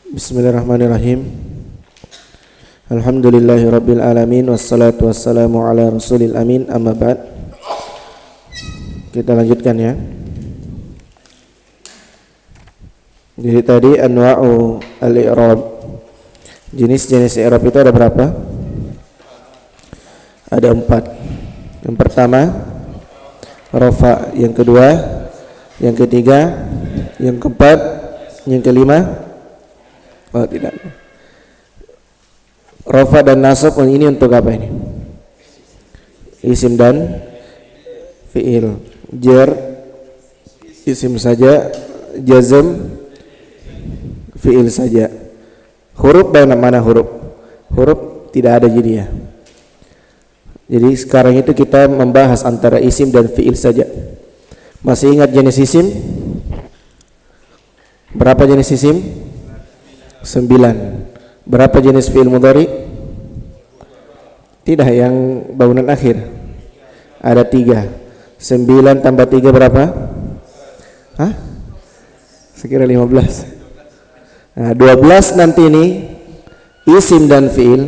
Bismillahirrahmanirrahim. Alhamdulillahirabbil alamin wassalatu wassalamu ala rasulil amin, amma ba'd. Kita lanjutkan ya. Jadi tadi anwa'u al-i'rab. Jenis-jenis i'rab itu ada berapa? Ada 4. Yang pertama rafa, yang kedua, yang ketiga, yang keempat, yang kelima. Oh tidak. Rafa dan nasab ini untuk apa ini? Isim dan fi'il. Jar isim saja, jazm fi'il saja. Huruf mana huruf? Huruf tidak ada jadi ya. Jadi sekarang itu kita membahas antara isim dan fi'il saja. Masih ingat jenis isim? Berapa jenis isim? 9. Berapa jenis fi'il mudhari? Tidak, yang bangunan akhir ada 3. 9 tambah 3 berapa? Hah? Sekira 15. Nah, 12 nanti ini isim dan fi'il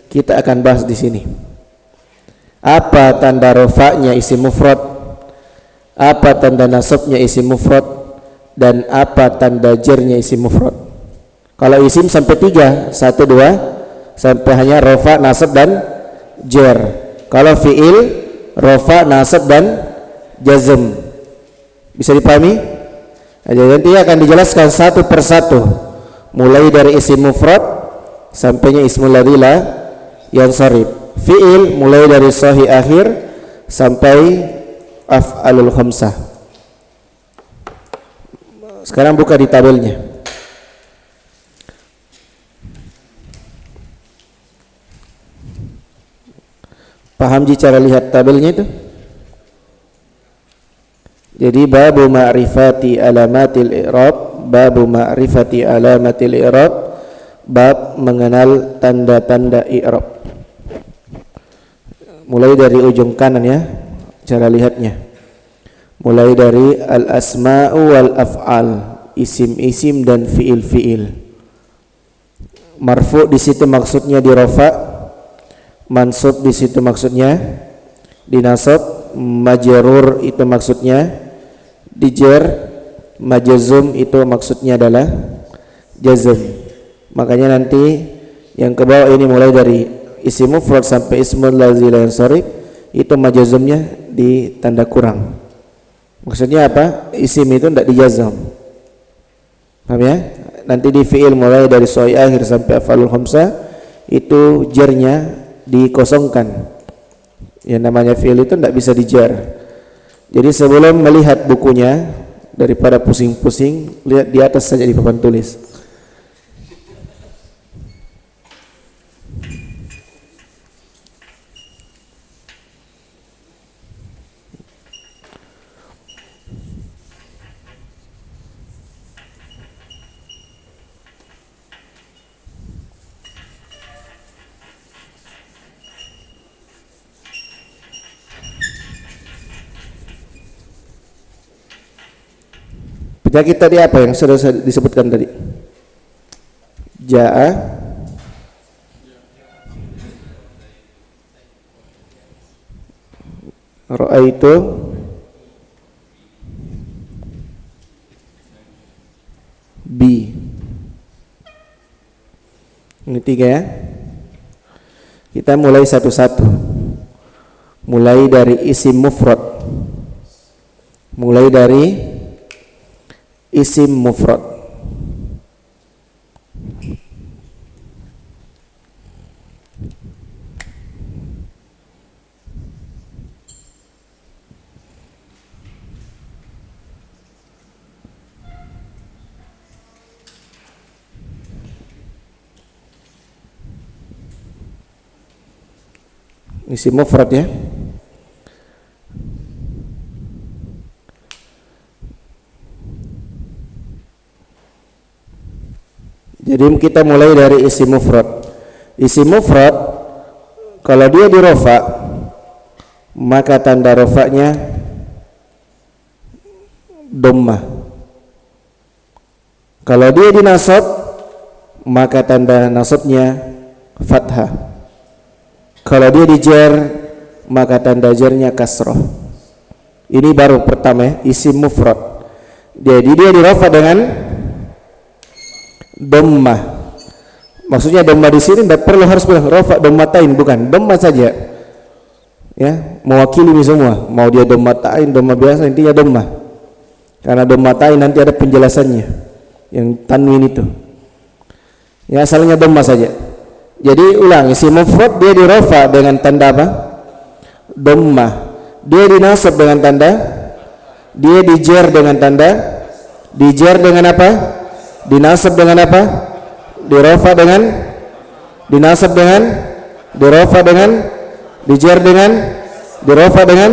kita akan bahas di sini. Apa tanda rafa'nya isim mufrad? Apa tanda nasabnya isim mufrad? Dan apa tanda jarnya isim mufrad? Kalau isim sampai 3, 1, 2 sampai hanya rafa, nasab dan jar. Kalau fi'il rafa, nasab dan jazm. Bisa dipahami? Jadi nanti akan dijelaskan satu persatu, mulai dari isim mufrad sampainya ismul ladzi la yansharif. Fi'il mulai dari sahih akhir sampai af'alul khamsah. Sekarang buka di tabelnya. Paham cara lihat tabelnya itu? Jadi babu ma'rifati alamatil i'rab, babu ma'rifati alamatil i'rab, bab mengenal tanda-tanda i'rab. Mulai dari ujung kanan ya, cara lihatnya. Mulai dari al-asma'u wal af'al, isim-isim dan fi'il-fi'il. Marfu' di situ maksudnya di rafa', mansub di situ maksudnya dinasab, majrur itu maksudnya dijar, majzum itu maksudnya adalah jazm. Makanya nanti yang ke bawah ini mulai dari isim mufrad sampai ismul ladzi la yansharif itu majzumnya di tanda kurang. Maksudnya apa? Isim itu tidak dijazam. Paham ya? Nanti di fi'il mulai dari sahih akhir sampai af'alul khamsah itu jarnya dikosongkan. Yang namanya fi'il itu tidak bisa dijar. Jadi sebelum melihat bukunya, daripada pusing-pusing, lihat di atas saja di papan tulis. Penyakit tadi apa yang sudah disebutkan tadi? Ja'a, ra'aitu, bi. Ini 3 ya. Kita mulai satu-satu. Mulai dari isim mufrad. Mulai dari isim mufrad. Isim mufrad ya. Jadi kita mulai dari isim mufrad. Isim mufrad kalau dia di rafa, maka tanda rafa'nya dhammah. Kalau dia dinasab maka tanda nasabnya fathah. Kalau dia dijer, maka tanda jernya kasroh. Ini baru pertama ya, isim mufrad. Jadi dia dirafa dengan dhammah. Maksudnya dhammah di sini tidak perlu harus bilang rafa dhammatain, bukan dhammah saja. Ya, mewakili ini semua. Mau dia dhammatain, dhammah biasa, intinya dhammah. Karena dhammatain nanti ada penjelasannya. Yang tanwin itu. Ya, asalnya dhammah saja. Jadi ulang, isim mufrad dia dirafa dengan tanda apa? Dhammah. Dia dinasab dengan tanda, dia dijer dengan tanda, dijer dengan apa? Dinasab dengan apa? Dirafa dengan, dinasab dengan, dirafa dengan, dijer dengan, dirafa dengan,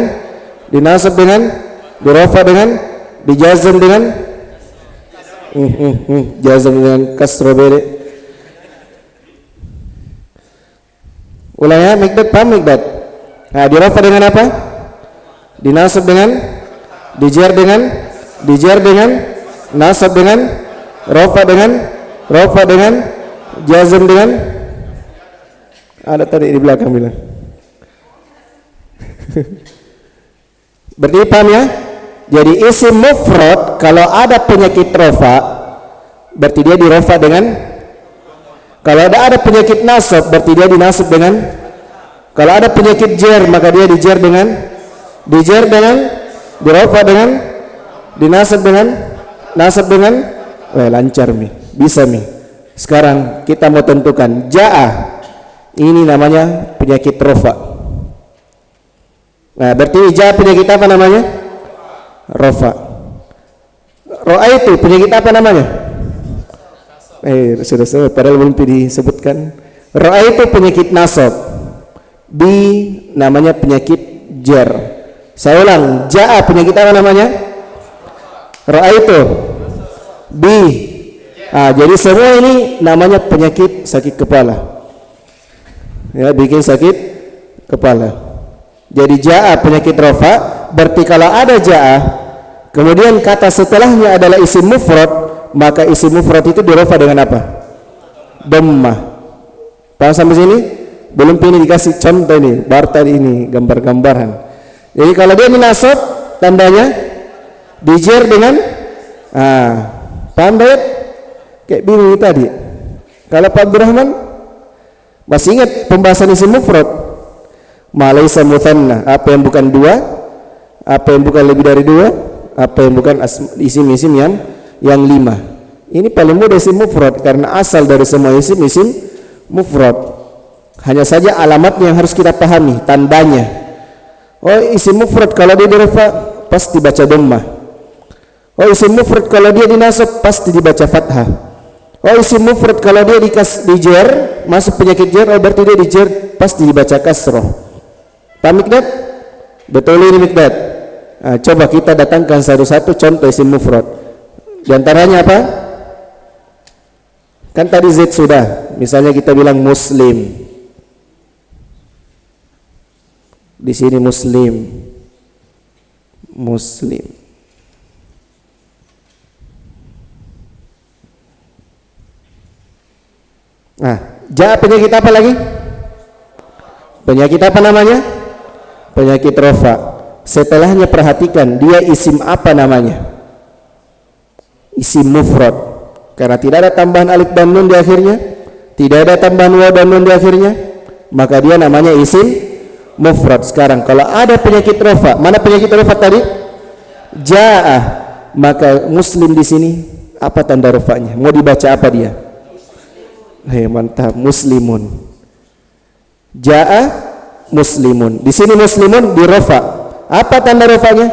dinasab dengan, dirafa dengan, dijazm dengan, jazm dengan kasroh bede. Ulang ya, Mikdad, paham Mikdad? Nah, dirafa dengan apa? Dinasab dengan, dijer dengan, dijer dengan, nasab dengan, rafa dengan, rafa dengan, jazm dengan. Ada tadi di belakang bilang. Berarti paham ya? Jadi isim mufrad kalau ada penyakit rafa berarti dia dirafa dengan, kalau ada penyakit nasab berarti dia dinasab dengan, kalau ada penyakit jer maka dia dijer dengan, dijer dengan, dirafa dengan, dinasab dengan, nasab dengan. Wah, lancar mi, bisa mi. Sekarang kita mau tentukan jaa, ini namanya penyakit rafa. Nah, berarti jaa penyakit apa namanya? Rafa. Ro'a itu penyakit apa namanya? Sudah sebut, padahal belum disebutkan. Ro'a itu penyakit nasab. Bi namanya penyakit jer. Saya ulang, jaa penyakit apa namanya? Ro'a itu bi. Jadi semua ini namanya penyakit sakit kepala. Ya, bikin sakit kepala. Jadi jaa penyakit rafa. Berarti kalau ada jaa kemudian kata setelahnya adalah isim mufrad, maka isim mufrad itu dirafa dengan apa? Dhammah. Paham sampai sini? Belum ini dikasih contoh ini, bar tadi ini gambar-gambaran. Jadi kalau dia dinasab tandanya dijer dengan paham Dayat? Kayak bingung tadi. Kalau Pak Abdurrahman masih ingat pembahasan isim mufrad? Ma laisa mutsanna, apa yang bukan dua, apa yang bukan lebih dari dua, apa yang bukan isim-isim yang lima. Ini paling mudah isim mufrad karena asal dari semua isim mufrad. Hanya saja alamatnya yang harus kita pahami, tandanya. Oh, isim mufrad kalau dia dirafa pasti baca dhammah. Oh, isim mufrad kalau dia dinasab pasti dibaca fathah. Oh, isim mufrad kalau dia dijer masuk penyakit jer, oh berarti dia dijer pasti dibaca kasroh. Paham Mikdad? Betul ini Mikdad? Coba kita datangkan satu-satu contoh isim mufrad. Di antaranya apa? Kan tadi Z sudah. Misalnya kita bilang muslim. Di sini muslim. Muslim. Jaa penyakit apa lagi? Penyakit apa namanya? Penyakit rafa. Setelahnya perhatikan dia isim apa namanya? Isim mufrad. Karena tidak ada tambahan alif dan nun di akhirnya, tidak ada tambahan waw dan nun di akhirnya, maka dia namanya isim mufrad. Sekarang kalau ada penyakit rafa, mana penyakit rafa tadi? Jaa. Maka muslim di sini apa tanda rafanya? Mau dibaca apa dia? Mantap, muslimun. Jaa muslimun. Di sini muslimun di rafa. Apa tanda rafanya?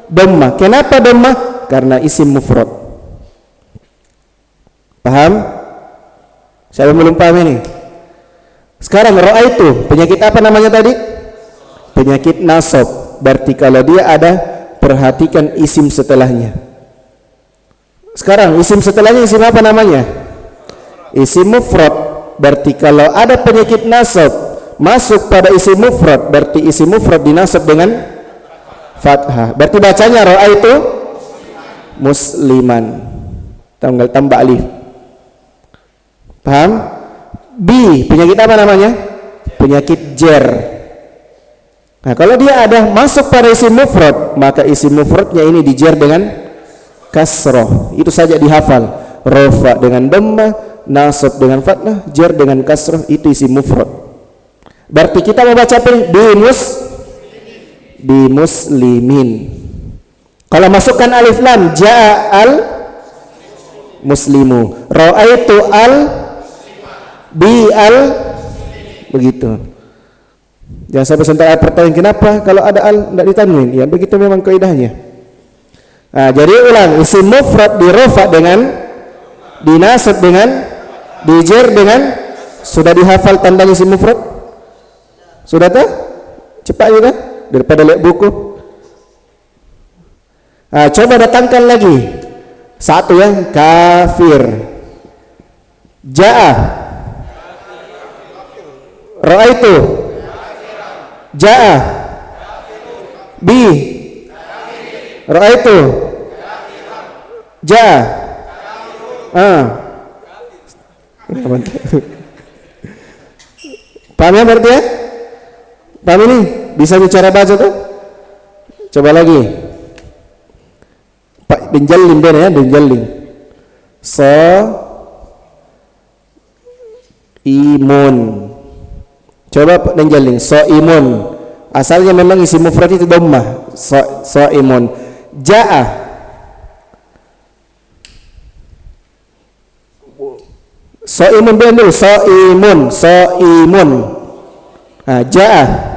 Dhammah. Kenapa dhammah? Karena isim mufrad. Paham? Saya belum paham ini. Sekarang ro'a itu penyakit apa namanya tadi? Penyakit nasab. Berarti kalau dia ada, perhatikan isim setelahnya. Sekarang isim setelahnya isim apa namanya? Isim mufrad. Berarti kalau ada penyakit nasab masuk pada isim mufrad, berarti isim mufrad dinasab dengan fathah. Berarti bacanya ro'a itu musliman. Tambah alif. Paham? B, penyakit apa namanya? Penyakit jer. Nah, kalau dia ada masuk pada isim mufrad, maka isim mufradnya ini dijer dengan kasroh. Itu saja dihafal. Rofa dengan dhammah, nasab dengan fathah, jer dengan kasroh, itu isim mufrad. Berarti kita mau baca apa? Bi muslimin. Kalau masukkan alif lam, jaa al muslimu, ra'aitu al bi al, begitu. Jangan sampai sebentar pertanyaan kenapa kalau ada al tidak ditanwin. Ya begitu memang kaidahnya. Nah, jadi ulang, isim mufrad dirofa dengan, dinasab dengan, dijer dengan, sudah dihafal tanda isim mufrad? Sudah tak? Cepat juga daripada lihat buku. Nah, coba datangkan lagi satu yang kafir. Jaa, ra'aitu, jaa, bi, ra'aitu, jaa, paham ya berarti ya? Paham ini? Bisa bicara baca tuh? Coba lagi. Pak denjalin dia ya, denjalin. So imun. Coba Pak denjalin. So imun. Asalnya memang isim mufrad itu dhammah. So imun. Jaa. So imun dulu. So imun. So imun. Nah, jaa.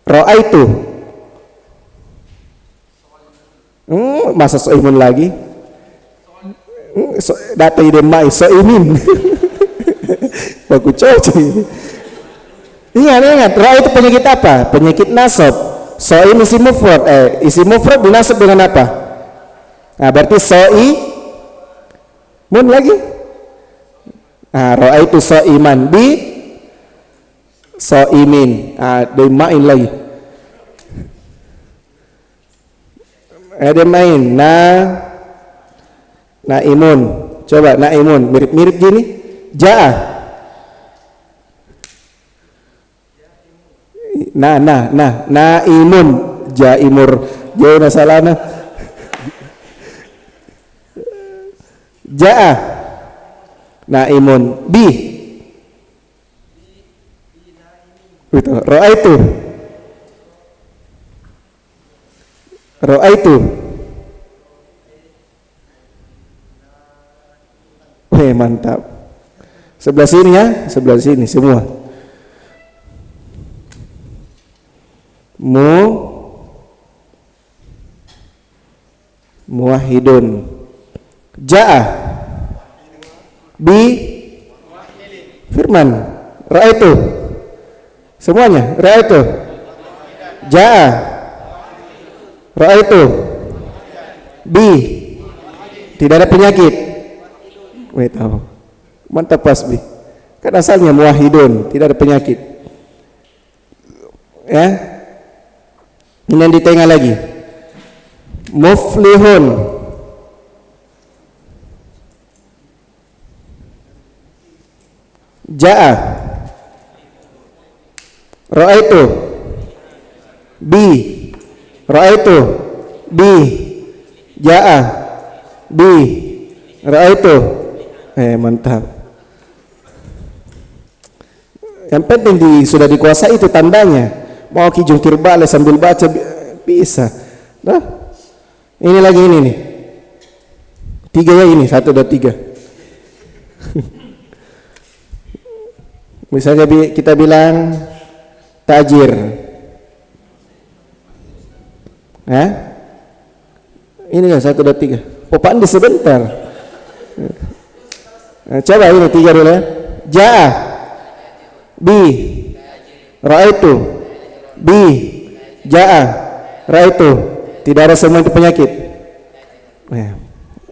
Ra'aitu. Masa so imun lagi? Data ide mai so imin. Baku coci. Ingat, ra itu penyakit apa? Penyakit nasab. So ini isim mufrad. Isim mufrad dinasab dengan apa? Nah, berarti so mun lagi. Nah, ra itu so iman bi so imin. Ah, dimain lagi. Ada main naimun. Coba naimun mirip-mirip gini. Jaa. Naimun. Jaimur. Jauh nasalana. Jaa. Naimun. Bi. Itu. Ra'aitu. Mantap. Sebelah sini ya, sebelah sini semua. Muwahhidun. Jaa. Bi firman. Ra'aitu. Semuanya, ra'aitu. Jaa. Ra'aitu. Bi. Tidak ada penyakit. Wait, tahu. Mantap pas bi. Kan asalnya muwahhidun, tidak ada penyakit. Ya. Ini yang di tengah lagi. Muflihun. Jaa. Ra'aitu. Bi. Ra'aitu. Bi. Jaa. Bi. Ra'aitu. Mantap. Yang penting sudah dikuasai itu tandanya. Mau jungkir balik sambil baca bisa. Nah, ini lagi ini nih. 3 ya ini 1, 2, 3. Misalnya kita bilang tajir. Ini kan 1, 2, 3. Popaan di sebentar. Coba ini 3 dulu ya. Jaa. Bi. Ra'aitu. Bi. Jaa. Ra'aitu. Tidak ada semua itu penyakit.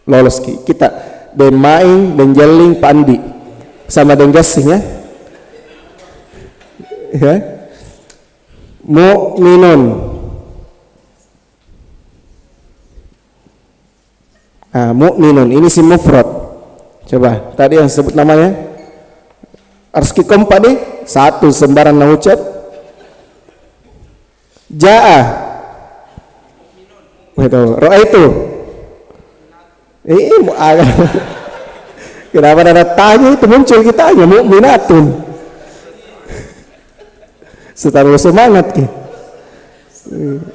Lolos kita. Dan main dan jeling pandi sama dengan gasing ya. Ya. Mu'minun. Mukminun ini si mufrad. Coba tadi yang sebut namanya harus kompak nih, satu sembarang nak ucap. Jaa, ra'aitu. Kenapa ada tanya itu muncul kita hanya mukminatun. Setaruh semangat ki.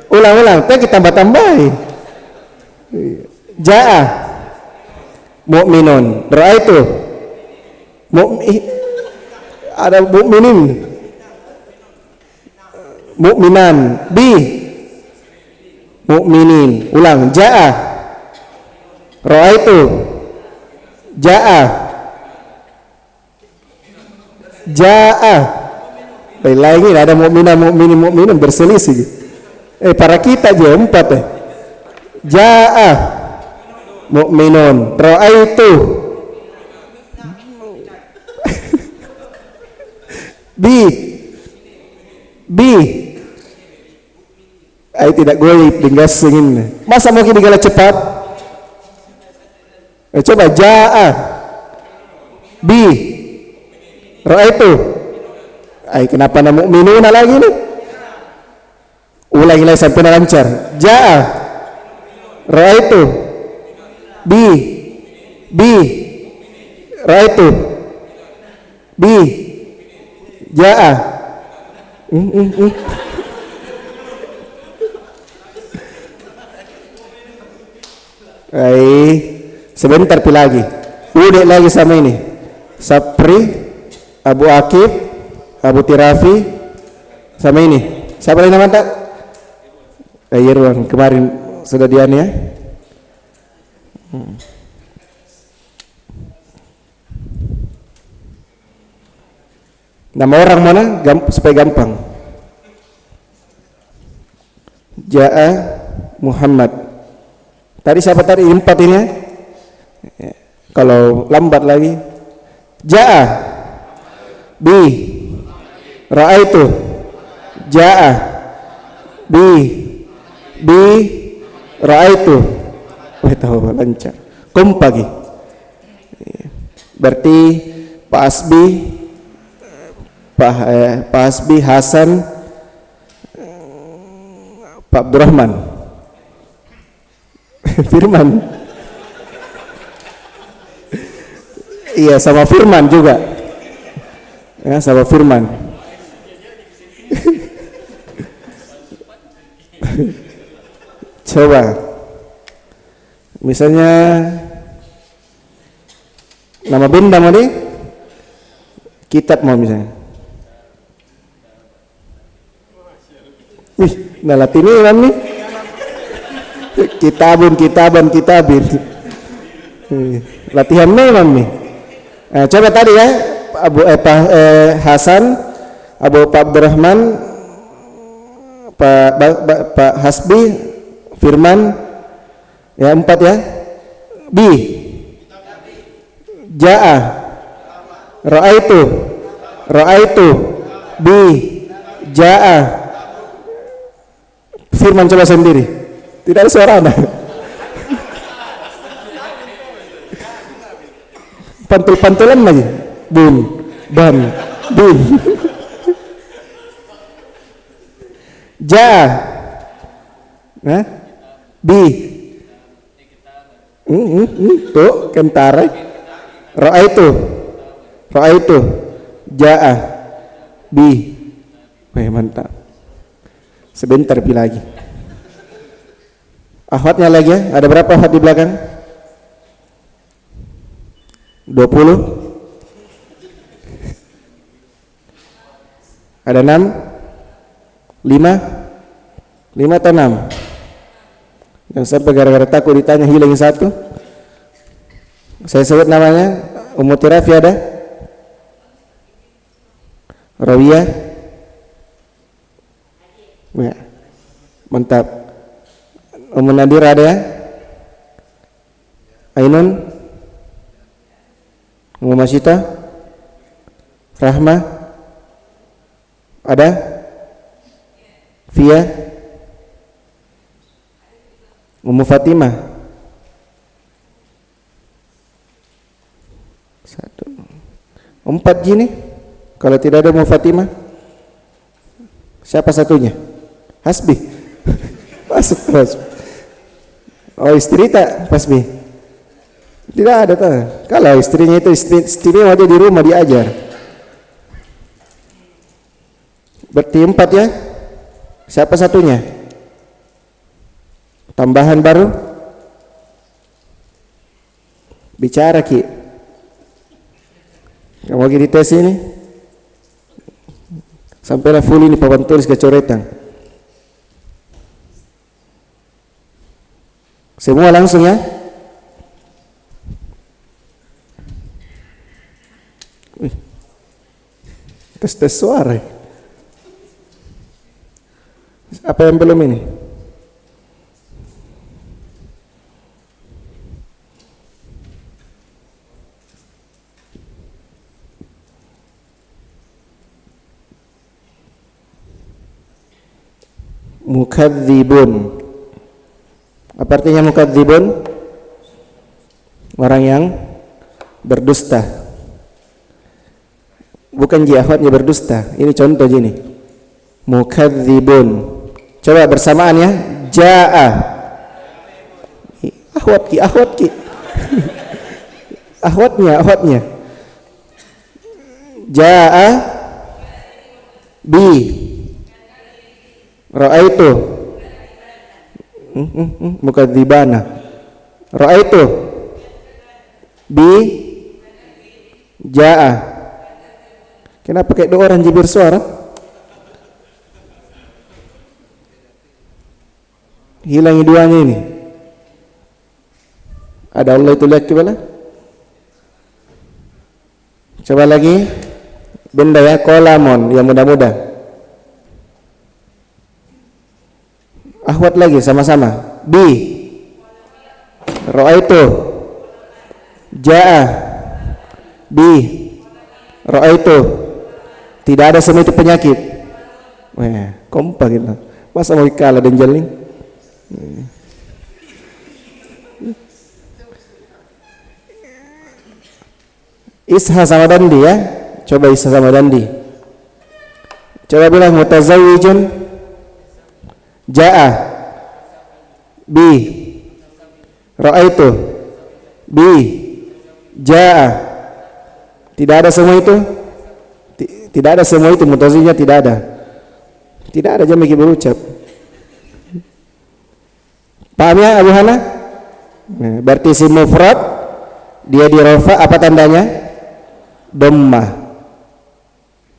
Ulang-ulang, kita tambah-tambahi. Jaa mukminun, ra'aitu ada mukminin, mukminan, mukminin. Ulang, jaa, ra'aitu, jaa, lagi ada mukminan berselisih. Para kita aja 4 jaa mukminun, ra'aitu tidak goib dengan singin. Masa mau kita digala cepat? Coba jaa ra'aitu. Kenapa nama mukminuna lagi nih? Ulangi lagi sampai lancar. Jaa ra'aitu ra'aitu jaa. Sebentar pi lagi. Udah lagi sama ini. Sapri, Abu Akib, Abu Tirafi, sama ini. Siapa lagi nama tak? Irwan kemarin sudah dian ya. Nama orang mana? Supaya gampang. Jaa Muhammad. Tadi siapa tadi? 4 ini ya. Kalau lambat lagi. Jaa ra'aitu. Jaa ra'aitu. Tahu lancar. Pagi. Berarti Pak Asbi, Hasan, Pak Abdurrahman, Firman. Iya, sama Firman juga. Ya, sama Firman. Coba misalnya nama benda mau nih, kitab mau misalnya. Nah Latin ini kan nih, kitabin. Latihan memang nih. Coba tadi ya, Hasan, Pak Abdurrahman, Pak Hasbi, Firman, ya 4 ya. Jaa, ra'aitu, jaa. Firman coba sendiri, tidak ada suara anda. Pantul-pantulan lagi, ban. Jaa, tuh kentara. Ra'aitu, jaa, mantap. Sebentar pi lagi. Ahwatnya lagi ya. Ada berapa ahwat di belakang? 20. Ada 6? 5 atau 6? Yang saya gara-gara takut ditanya hilang 1. Saya sebut namanya. Ummu Tirafi ada? Rawiyah? Ya. Mantap. Ummu Nadir ada ya? Ainun? Ummu Masyita? Rahmah? Ada? Fia? Ummu Fatimah? 4 gini. Kalau tidak ada Ummu Fatimah, siapa satunya? Hasbi. Masuk terus. Oh, istri tak Hasbi? Tidak ada tuh. Kalau istrinya itu istrinya ada di rumah diajar. Berarti 4 ya. Siapa satunya? Tambahan baru? Bicara Ki. Kamu lagi di tes ini? Sampailah full ini papan tulis kecoretan. Semua langsung ya. Tes suara. Apa yang belum ini? Mukadzibun. Apa artinya mukadzibun? Orang yang berdusta. Bukan jihadnya berdusta. Ini contoh gini. Mukadzibun. Coba bersamaan ya. Jaa. Ahwat ki. Ahwatnya. Jaa bi. Ra'aitu. Mukadzibana. Ra'aitu bi jaa. Kenapa kayak 2 orang jibir suara? Hilangi 2-nya ini. Ada Allah itu, lihat coba lah. Coba lagi. Benda ya, kolamon yang mudah-mudah. Ahwat lagi sama-sama. Bi. Ra'aitu. Jaa. Bi. Ra'aitu. Tidak ada semua itu penyakit. Wah, kompak gitu. Masa mau kalah dan jaling? Isha sama Dandi ya. Coba Isha sama Dandi. Coba bilang mutazawwijun. Jaa bi ra'aitu bi jaa. Tidak ada semua itu. Tidak ada semua itu, mutazawwijnya tidak ada. Tidak ada jam bagi berucap. Paham ya Abu Hana? Nah, berarti si mufrad dia di rafa apa tandanya? Dhammah.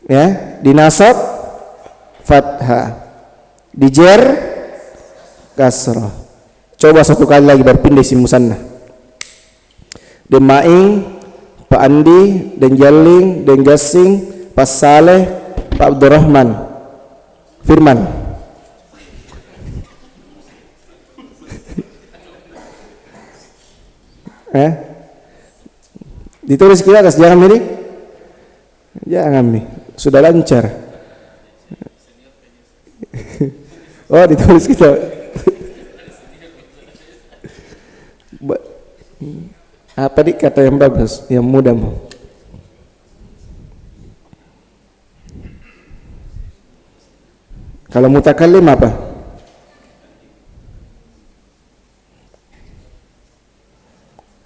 Ya, di nasab fathah. Di jer kasrah. Coba satu kali lagi berpindah si musanna. Den Maing, Pak Andi, Den Jaling, Den Gasing, Pak Saleh, Pak Abdurrahman, Firman. Ditulis kita atas, jangan ini. Jangan nih, sudah lancar. Oh, ditulis kita. Apa nih kata yang bagus, yang mudah mau? Kalau mutakallim apa?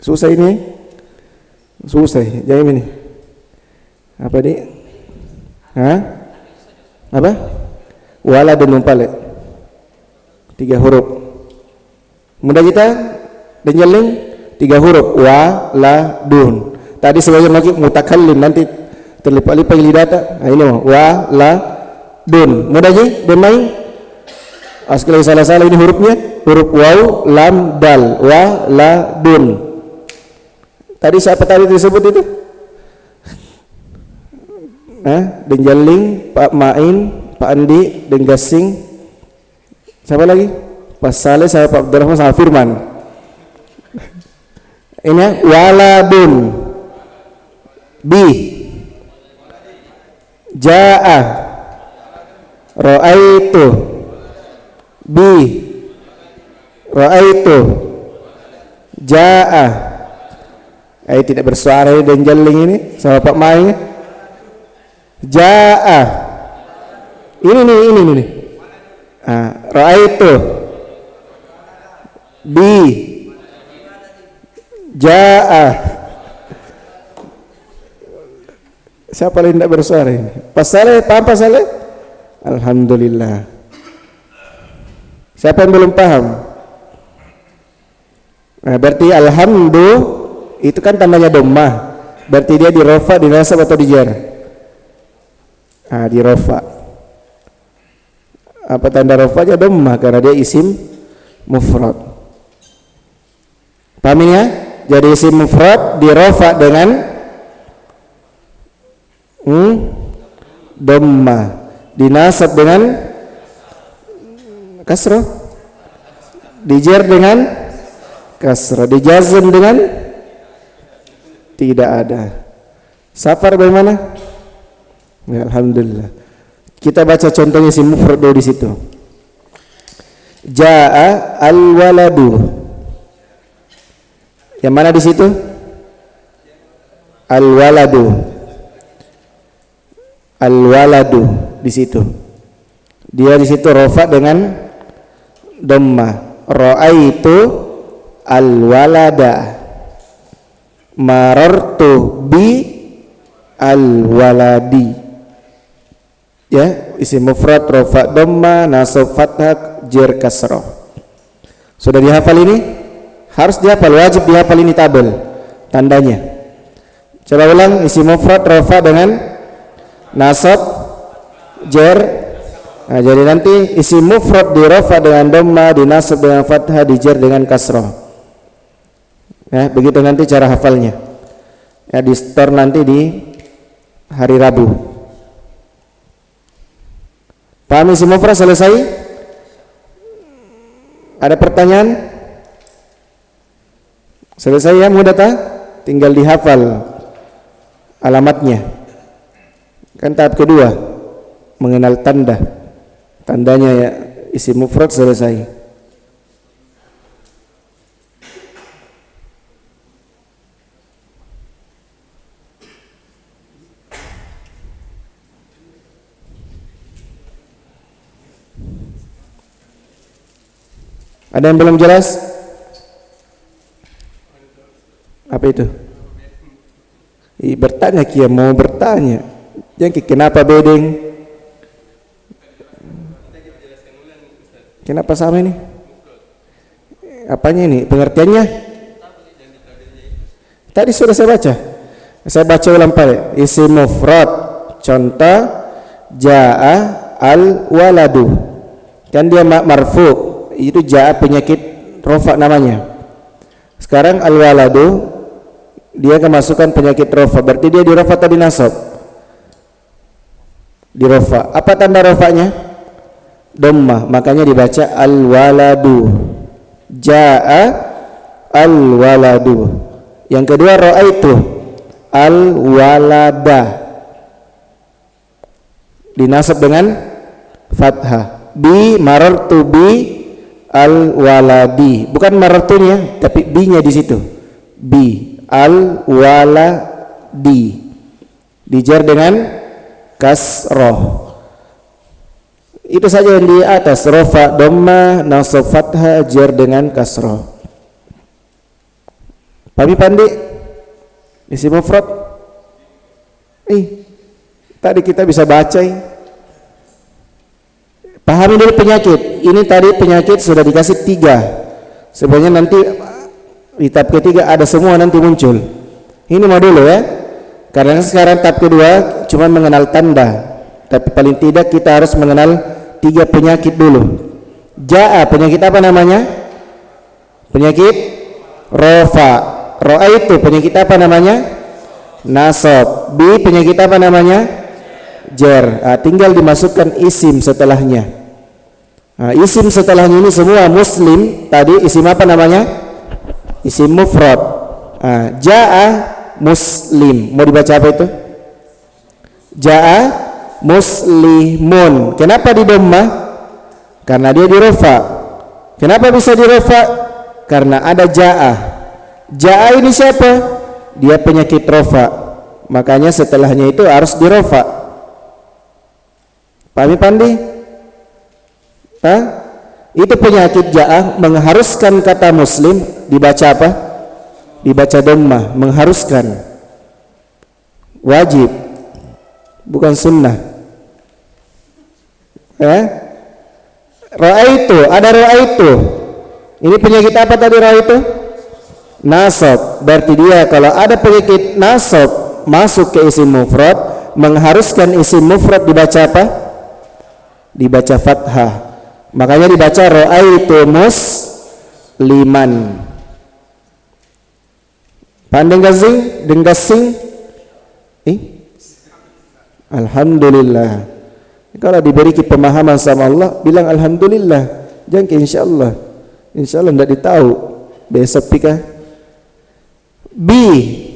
Susah ini. Susah. Jangan ini. Apa nih? Apa? Wala dan mumpale. 3 huruf. Mudah kita dan jaling 3 huruf. Wa la dun. Tadi sebagai lagi mutakallim, nanti terlipat-lipat lidata. Nah ini wa la dun. Mudah aja dan main. Sekali salah-salah ini hurufnya. Huruf waw lam dal. Wa la dun. Tadi siapa tadi disebut itu? Dan jaling, Pak Main, Pak Andi, dan Gasing. Siapa lagi? Pak Saleh, saya Pak Abdurrahman, sama Firman. Ini ya, waladun bi jaa ra'aitu bi ra'aitu jaa. Tidak bersuara dan jaling ini sama Pak Mai. Jaa. Ini nih. Ra'aitu. Bi. Jaa. Siapa yang tidak bersuara ini? Pasal paham pasal? Alhamdulillah. Siapa yang belum paham? Nah, berarti alhamdu itu kan tandanya dhammah. Berarti dia di rafa, di nasab atau di jar? Di rafa. Apa tanda rafanya? Dhammah karena dia isim mufrad. Paham ya? Jadi isim mufrad di rafa dengan dhammah, dinasab dengan kasrah, dijar dengan kasrah, dijazm dengan tidak ada. Safar bagaimana? Ya, alhamdulillah. Kita baca contohnya isim mufrad di situ. Jaa al-waladu. Yang mana di situ? Al-waladu. Al-waladu di situ. Dia di situ rafa dengan dhammah. Ra'aitu al-walada. Marartu bi al-waladi. Ya, isim mufrad rafa dhammah, nasab fathah, jar kasrah. Sudah dihafal ini? Harus dihafal, wajib dihafal ini tabel tandanya. Coba ulang, isim mufrad rafa dengan nasab, jar. Nah, jadi nanti isim mufrad di rafa dengan dhamma, dinasab dengan fathah, dijar dengan kasrah. Ya, begitu nanti cara hafalnya. Ya, di store nanti di hari Rabu. Paham isim mufrad selesai? Ada pertanyaan? Selesai ya, mudah tak? Tinggal dihafal alamatnya. Kan tahap kedua, mengenal tanda. Tandanya ya, isim mufrad selesai. Ada yang belum jelas? Apa itu? Bertanya kia, mau bertanya. Jangan kenapa bedeng? Kenapa sama ini? Apanya ini? Pengertiannya? Tadi sudah saya baca. Saya baca ulang balik. Isim mufrad. Contoh jaa al-waladu. Kan dia marfu. Itu jaa penyakit rafa namanya. Sekarang al-waladu dia kemasukan penyakit rafa. Berarti dia di rafa atau di nasab? Di rafa. Apa tanda rafanya? Dhammah, makanya dibaca al-waladu. Jaa al-waladu. Yang kedua ra'aitu al-walada. Dinasab dengan fathah. Bi marartu bi al-waladi. Bukan marartunya, tapi bi-nya di situ. Bi al-waladi. Dijar dengan kasroh. Itu saja yang di atas, rafa, dhamma, nasab, fathah, jar dengan kasroh. Pahami pandi? Isim mufrad. Tadi kita bisa baca. Pahami dulu penyakit. Ini tadi penyakit sudah dikasih 3. Sebenarnya nanti di tahap ketiga ada semua nanti muncul. Ini mau dulu ya. Karena sekarang tahap kedua cuma mengenal tanda. Tapi paling tidak kita harus mengenal 3 penyakit dulu. Jaa penyakit apa namanya? Penyakit rafa. Ra'aitu penyakit apa namanya? Nasab. Bi penyakit apa namanya? Jar. Tinggal dimasukkan isim setelahnya. Isim setelahnya ini semua muslim. Tadi isim apa namanya? Isim mufrad. Jaa muslim. Mau dibaca apa itu? Jaa muslimun. Kenapa di dhammah? Karena dia di rafa. Kenapa bisa di rafa? Karena ada jaa. Jaa ini siapa? Dia penyakit rafa. Makanya setelahnya itu harus di rafa. Pahami Pandi? Itu penyakit ja'ah mengharuskan kata muslim dibaca apa? Dibaca dhammah, mengharuskan. Wajib, bukan sunnah. Ra'aitu, ada ra'aitu. Ini penyakit apa tadi ra'aitu? Nasab. Berarti dia kalau ada penyakit nasab masuk ke isim mufrad, mengharuskan isim mufrad dibaca apa? Dibaca fathah. Makanya dibaca ra'aitu musliman. Pandeng gasing, denggasing. Alhamdulillah. Kalau diberi pemahaman sama Allah, bilang alhamdulillah. Jangan ke insyaallah. Insyaallah enggak ditahu. Besok pika. B.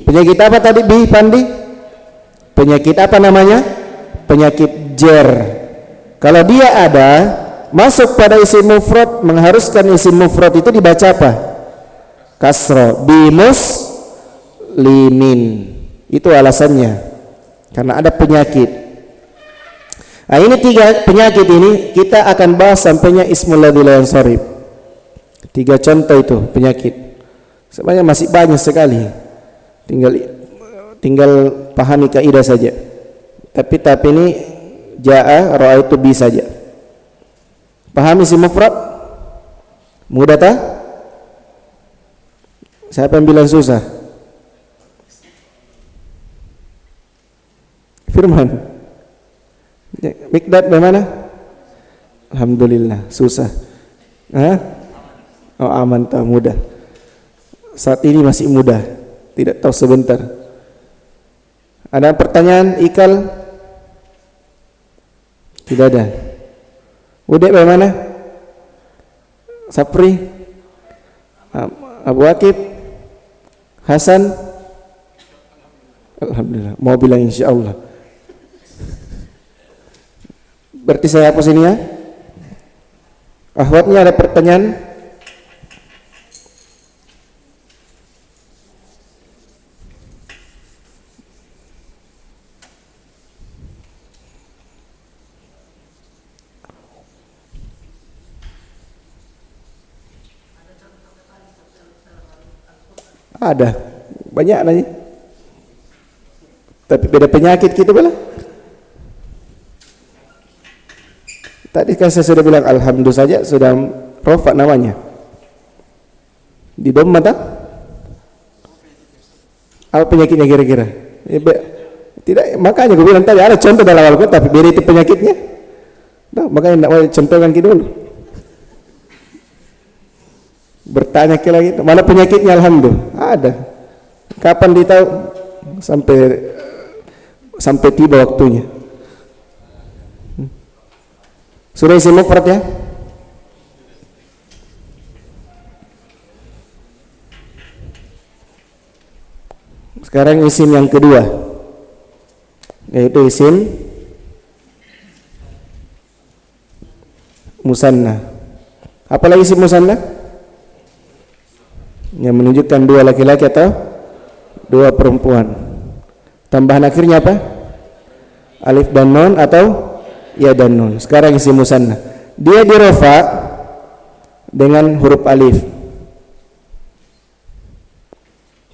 Penyakit apa tadi B, Pandi? Penyakit apa namanya? Penyakit jer. Kalau dia ada masuk pada isim mufrad, mengharuskan isim mufrad itu dibaca apa? Kasra. Bimus limin. Itu alasannya, karena ada penyakit. Nah, ini 3 penyakit ini kita akan bahas sampainya ismul ladzi la yansharif. 3 contoh itu penyakit. Sebenarnya masih banyak sekali. Tinggal pahami kaidah saja. Tapi ini jaa ra'aitu bi saja. Pahami isim mufrad? Mudah tak? Siapa yang bilang susah? Firman. Mikdad bagaimana? Alhamdulillah, susah. Oh, aman, tak mudah. Saat ini masih mudah, tidak tahu sebentar. Ada pertanyaan Ikal? Tidak ada. Udah bagaimana? Sapri? Abu Akib? Hasan? Alhamdulillah. Mau bilang insyaallah. Berarti saya hapus ini ya. Akhwatnya ada pertanyaan? Ada. Banyak nanya. Tapi beda penyakit gitu bala. Tadi kan saya sudah bilang alhamdulillah saja sudah rofa namanya. Di dom mata? Apa penyakitnya kira-kira? Tidak, makanya gue bilang tadi ada contoh dalam Al-Quran tapi beda itu penyakitnya. Nah, makanya tidak mau contohkan kita dulu. Bertanya ke lagi, mana penyakitnya alhamdulillah? Ada. Kapan ditahu? Sampai tiba waktunya. Sudah isim mufrad ya? Sekarang isim yang kedua, yaitu isim musanna. Apalagi isim musanna? Yang menunjukkan 2 laki-laki atau 2 perempuan. Tambahan akhirnya apa? Alif dan nun atau ya dan nun. Sekarang isim musanna. Dia dirofa dengan huruf alif.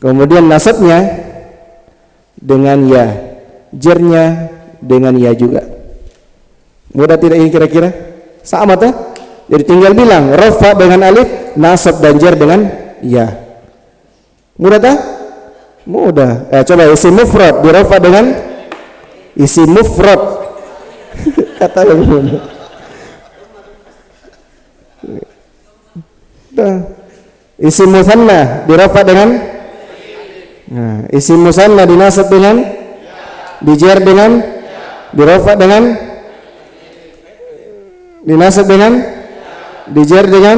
Kemudian nasabnya dengan ya, jernya dengan ya juga. Mudah tidak ini kira-kira? Sama tuh? Jadi tinggal bilang rofa dengan alif, nasab dan jer dengan ya. Mudah tak? Mudah. Coba isim mufrad dirofa dengan isim mufrad. Kata yang mana? Isim musanna dirafa dengan isim musanna dinasab dengan dijar dengan dirafa dengan dinasab dengan dijar dengan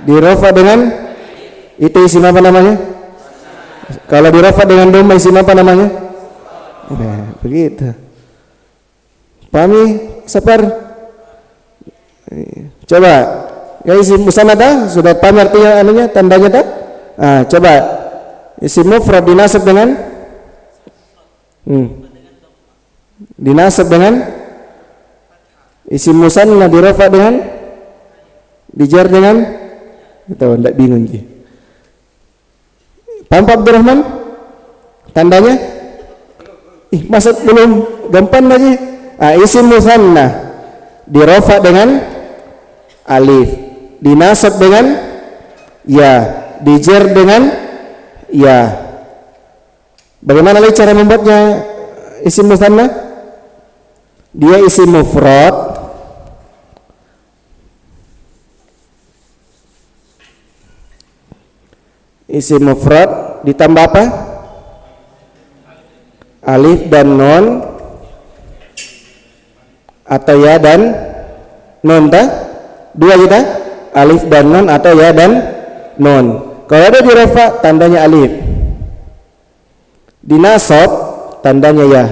dirafa dengan itu isim apa namanya? Kalau dirafa dengan dhamma isim apa namanya? Begitu. Pahami, Sapar? Coba, ya isim musanna dah sudah paham artinya anunya, tandanya dah? Coba isim mufrad dinasab dengan dinasab dengan Isim musanna dirofa dengan dijar dengan itu ndak bingung ji. Paham Pak Abdurrahman? Tandanya? Maksud belum gampang lagi. Isim musanna dirofa dengan alif, dinasab dengan ya, dijar dengan ya. Bagaimana lagi cara membuatnya isim musanna? Dia isim mufrad ditambah apa? Alif dan nun atau ya dan nun dua kita alif dan nun atau ya dan nun. Kalau ada di rafa tandanya alif, dinasab tandanya ya,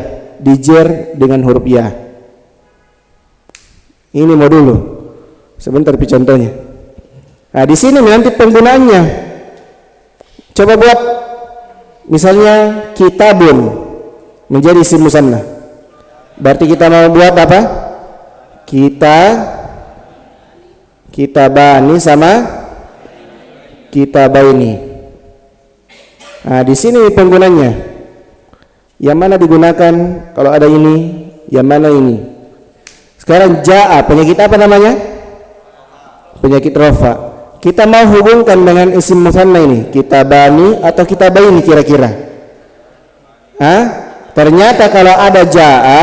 dijer dengan huruf ya. Ini mau dulu sebentar contohnya. Di sini nanti penggunaannya. Coba buat misalnya kitabun menjadi isim musanna. Berarti kita mau buat apa? Kitabani sama kitabaini. Di sini penggunanya. Yang mana digunakan kalau ada ini, yang mana ini? Sekarang jaa, penyakit apa namanya? Penyakit rafa. Kita mau hubungkan dengan isim musanna ini, kitabani atau kitabaini kira-kira? Ternyata kalau ada jaa,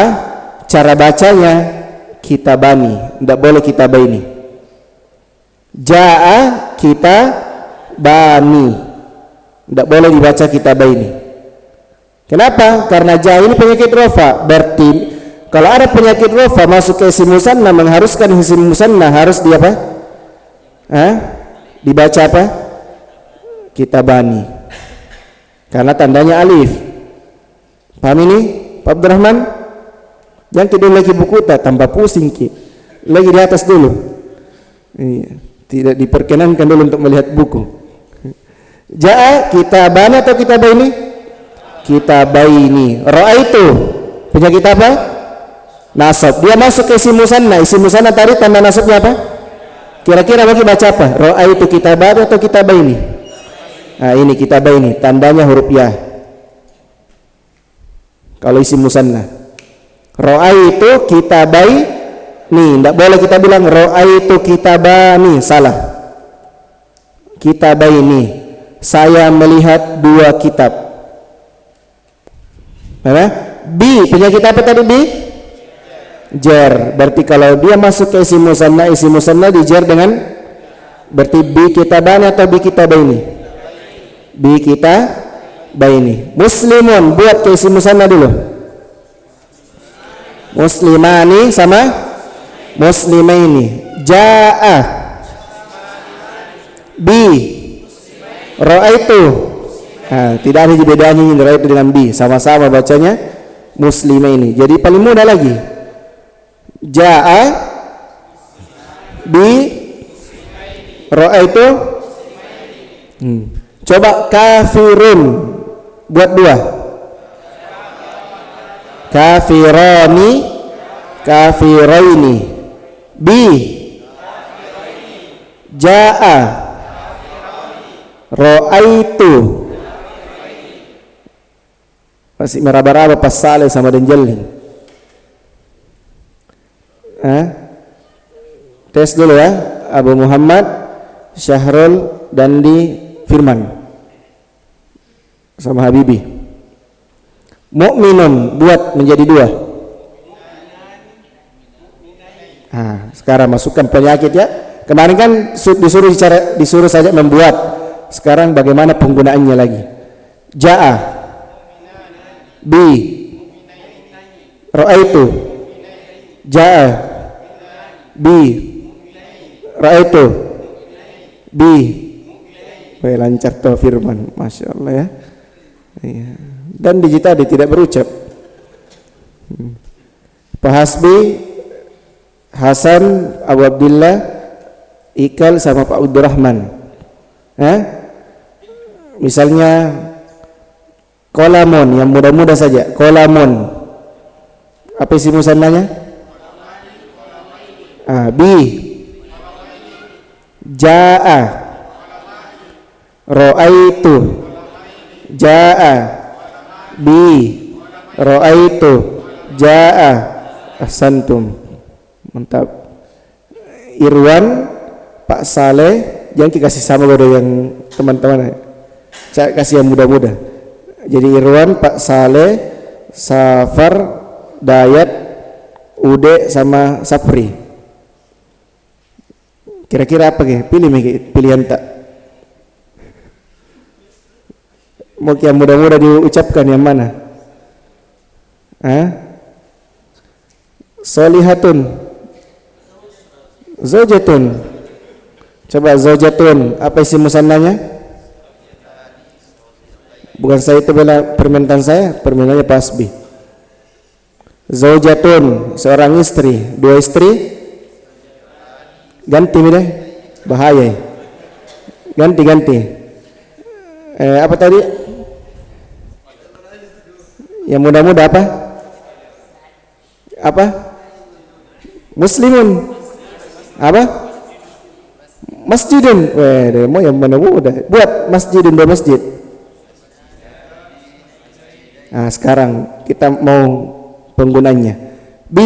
cara bacanya kitabani, tidak boleh kitabaini. Jaa kitabani, tidak boleh dibaca kitabaini. Kenapa? Karena jaa ini penyakit rafa. Berarti kalau ada penyakit rafa masuk ke isim musanna, mengharuskan isim musanna harus di apa? Dibaca apa? Kitabani. Karena tandanya alif. Paham ini Pak Abdurrahman? Yang kedua lagi buku tak tambah pusing ki. Lagi di atas dulu. Iya. Tidak diperkenankan dulu untuk melihat buku. Jaa kitabana atau kitabaini? Kitabaini. Ra'aitu penyakit apa? Nasab. Dia masuk ke isim musanna. Isim musanna tadi tanda nasabnya apa? Kira-kira bagi baca apa? Ra'aitu kitabana atau kitabaini? Ini kitabaini, tandanya huruf ya. Kalau isim musanna. Ra'aitu kitabaini, tidak boleh kita bilang ra'aitu kitabani, salah. Kitabaini, saya melihat dua kitab. Bi, penyakit apa tadi bi? Jar. Berarti kalau dia masuk ke isim musanna dijar dengan berarti bi kitabani atau bi kitabaini? Bi kitabaini. Muslimun, buat ke isim musanna dulu. Muslimani sama muslimaini. Jaa bi ra'aitu. Tidak ada bedanya ini ra'aitu dengan bi, sama-sama bacanya muslimaini. Jadi paling mudah lagi. Jaa bi ra'aitu. Coba kafirun, buat dua. Kafirani, kafiraini. Bi jaa ra'aitu. Masih meraba-raba pas saleh sama denjelin. Tes dulu ya. Abu Muhammad, Syahrul, Dandi, Firman sama Habibi. Mukminun buat menjadi dua. Sekarang masukkan penyakit ya. Kemarin kan disuruh saja membuat. Sekarang bagaimana penggunaannya lagi? Jaa bi ra'aitu. Jaa bi ra'aitu bi. Lancar tuh Firman, Masya Allah ya. Dan digital tidak berucap. Pak Hasbi, Hasan, Abu Abdillah, Ikal sama Pak Abdurrahman. Misalnya Kolamon, yang mudah-mudah saja. Kolamon. Apa isi musannanya? B. Ja'a. Ra'aitu. Ja'a. B. Ra'aitu. Ja'a. Ahsantum. Mantap. Irwan, Pak Saleh, jangan dikasih sama pada yang teman-teman. Saya kasih yang muda-muda. Jadi Irwan, Pak Saleh, Safar, Dayat, Ude sama Sapri. Kira-kira apa ke? Pilihan tak. Mau yang muda-muda diucapkan yang mana? Solihatun. Zaujatun. Coba zaujatun, apa isi musannanya? Bukan saya itu bela permintaan saya, permintaannya pasbi. Zaujatun, seorang istri, dua istri. Ganti deh, bahaya. Ganti. Apa tadi? Yang muda-muda apa? Apa? Muslimun. Apa? Masjidun. Mau yang mana muda? Buat masjidun, dua masjid. Nah, sekarang kita mau penggunanya. B.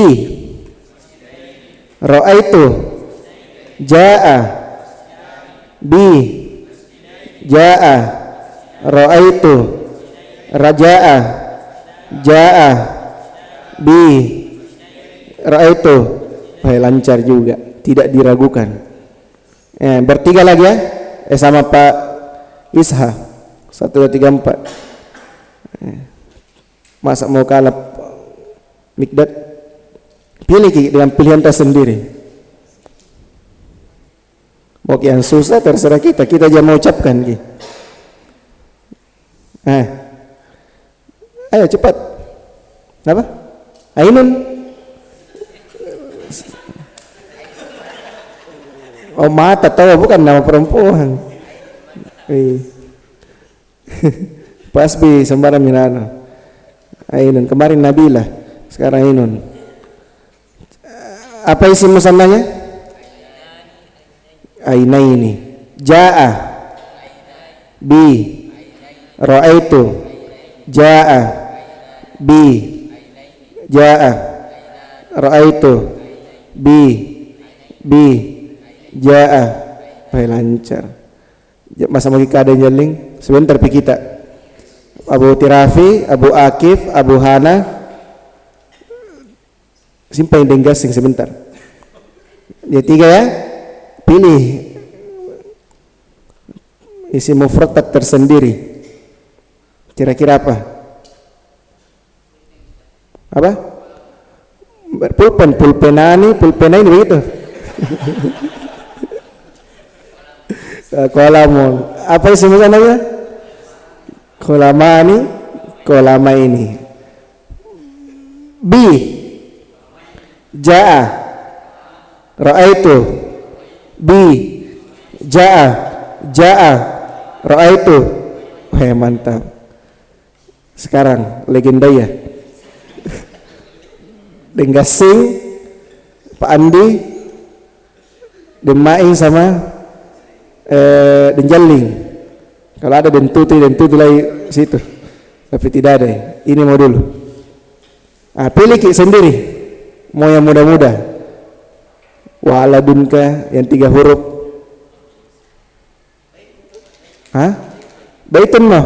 Ra'aitu. Ja'a. B. Ja'a. Ra'aitu. Raja'a. Ja'a. B. Ra'aitu. Lancar juga, tidak diragukan. Bertiga lagi ya. Sama Pak Isha. 1, 2, 3, 4. Masa mau kalah Mikdad? Pilih dengan pilihan tersendiri. Mau yang susah terserah kita aja mau ucapkan. Ayo cepat. Apa? Ainun. Oh, mata tahu bukan nama perempuan. Pasbi sembarang minana. Ainun, kemarin Nabila, sekarang Ainun. Apa isi musannanya? Ainaini. Ja'a. B. Ra'aitu. Ja'a. B. Ja'a. Ra'aitu. B. Ja'a. Lancar. Masa lagi keadaan jaling sebentar pi kita. Abu Tirafi, Abu Akif, Abu Hana. Simpan yang gasing sebentar. Ya 3 ya. Pilih isi mufrad tersendiri. Kira-kira apa? Apa? Pulpenani begitu. Kolamun. Apa isi namanya? Kolamani, kolama ini. B. Ja'a. Ra'aitu. B. Ja'a. Ra'aitu. Mantap. Sekarang legenda ya. Denggasing, Pak Andi, Demaing sama Denjaling. Kalau ada dentutu lagi situ. Tapi tidak ada. Ini mau dulu. Pilih sendiri. Mau yang muda-muda. Waladunka yang 3 huruf. Baitun mah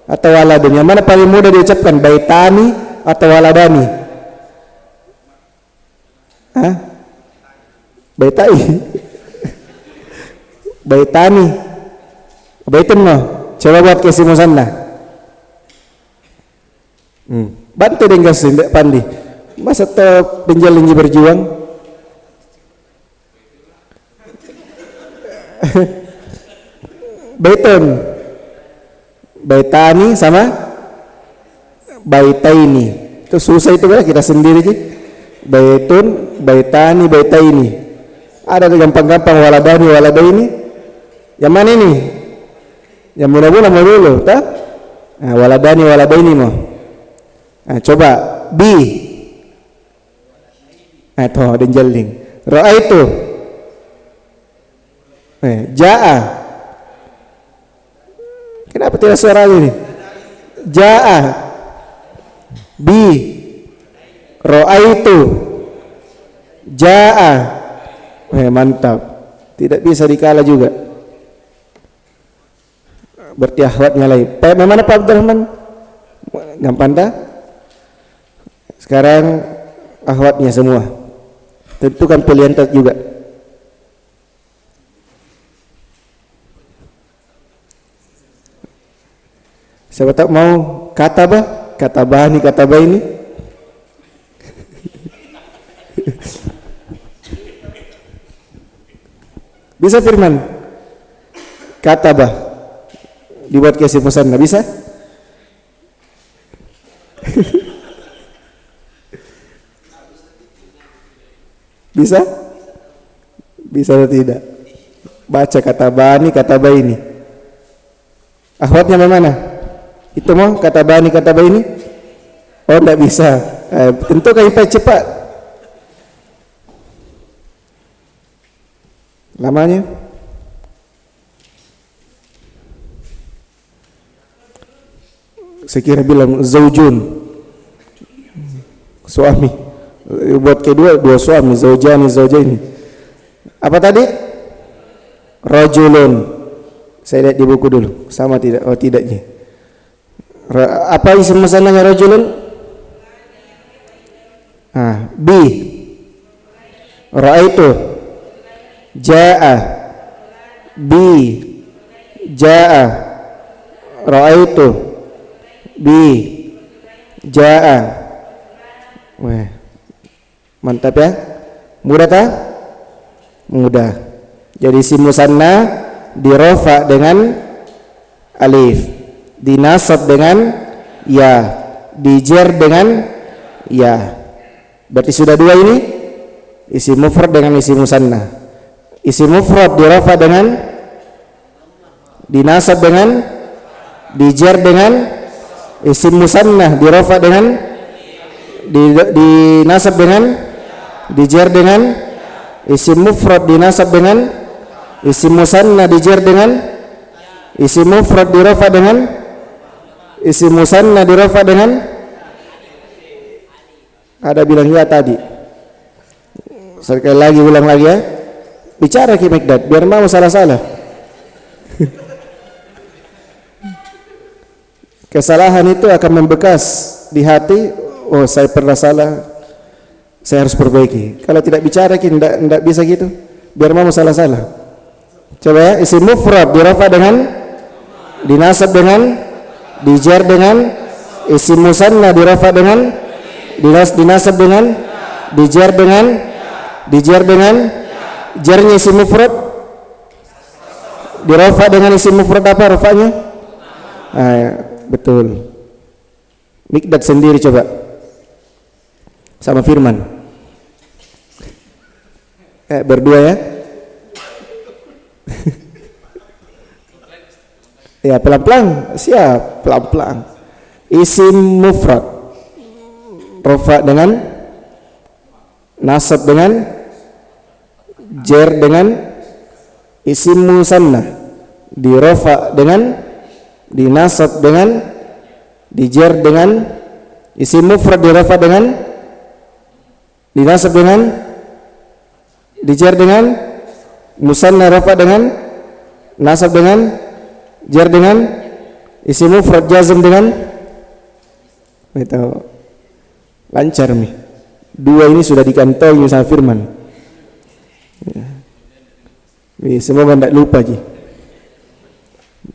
atau waladun. Yang mana paling mudah diucapkan? Baitani atau waladani? Baitai. Baitani. Baitun mah. Coba buat kesi musanna. Bantu dengan Pandi. Masa tuh penjalinnya berjuang? Baitun. Baitani sama Baitaini. Itu susah itu kan kita sendiri sih. Baitun, Baitani, Baitaini. Ada gampang-gampang waladaini. Yang mana ini? Yang mudah-mudah mau dulu, tak? Waladaini mau. Coba B. Toh denjeling. Ra'aitu. Ja'a. Kenapa tidak suara ini? Ja'a. Bi. Ra'aitu. Ja'a. Mantap. Tidak bisa dikala juga. Berarti akhwatnya lain. Bagaimana Pak Abdurrahman? Gampang dah? Sekarang akhwatnya semua. Tentukan pilihan juga. Siapa tak mau katabah ini. Bisa firman katabah dibuat ke isim musanna, bisa? Bisa? Bisa atau tidak? Baca katabah ini. Akhwatnya bagaimana? Itu mau katabah ini? Oh, tidak bisa. Tentu kaitan cepat. Lamanya? Sekira bilang zaujun, suami. Buat kedua dua suami, zaujaini. Apa tadi? Rajulun. Saya lihat di buku dulu. Sama tidak? Oh, tidaknya. Apa isim musannahnya rajulun? Bi. Ra'aitu. Ja'a. Bi. Ja'a. Ra'aitu. Bi. Ja'a. Wah. Mantap ya. Mudah tak? Mudah. Jadi isim musanna dirofa dengan alif, dinasab dengan ya, dijer dengan ya. Berarti sudah dua ini. Isim mufrad dengan isim musanna. Isim mufrad dirofa dengan, dinasab dengan, dijer dengan. Isim musanna dirofa dengan, dinasab dengan, dijer dengan. Isim mufrad dinasab dengan, isim musanna dijer dengan, isim mufrad dirofa dengan, isim musanna dirofa dengan. Ada bilang ya tadi. Sekali lagi, ulang lagi ya. Bicara Ki Mikdad biar mau salah-salah. Kesalahan itu akan membekas di hati. Oh, saya pernah salah, saya harus perbaiki. Kalau tidak bicara Ki tidak bisa gitu. Biar mau salah-salah. Coba ya, isim mufrad dirafa dengan, dinasab dengan, dijar dengan. Isim musanna dirafa dengan, dinasab dengan, dijar dengan, dijar dengan. Jarnya isim mufrad dirafa dengan isim mufrad apa rafanya? Ya, betul. Mikdad sendiri coba sama Firman. Berdua ya. Ya, pelan-pelan. Siap, pelan-pelan. Isim mufrad rafa dengan, nasab dengan, jar dengan. Isim musanna dirafa dengan, dinasab dengan, dijar dengan. Isim mufrad dirafa dengan, dinasab dengan, dijar dengan. Musanna rafa dengan, nasab dengan, jar dengan. Isim mufrad jazm dengan. Itu lancar nih. Dua ini sudah dikantongi sama Firman. Ya. Semoga tidak lupa Ji.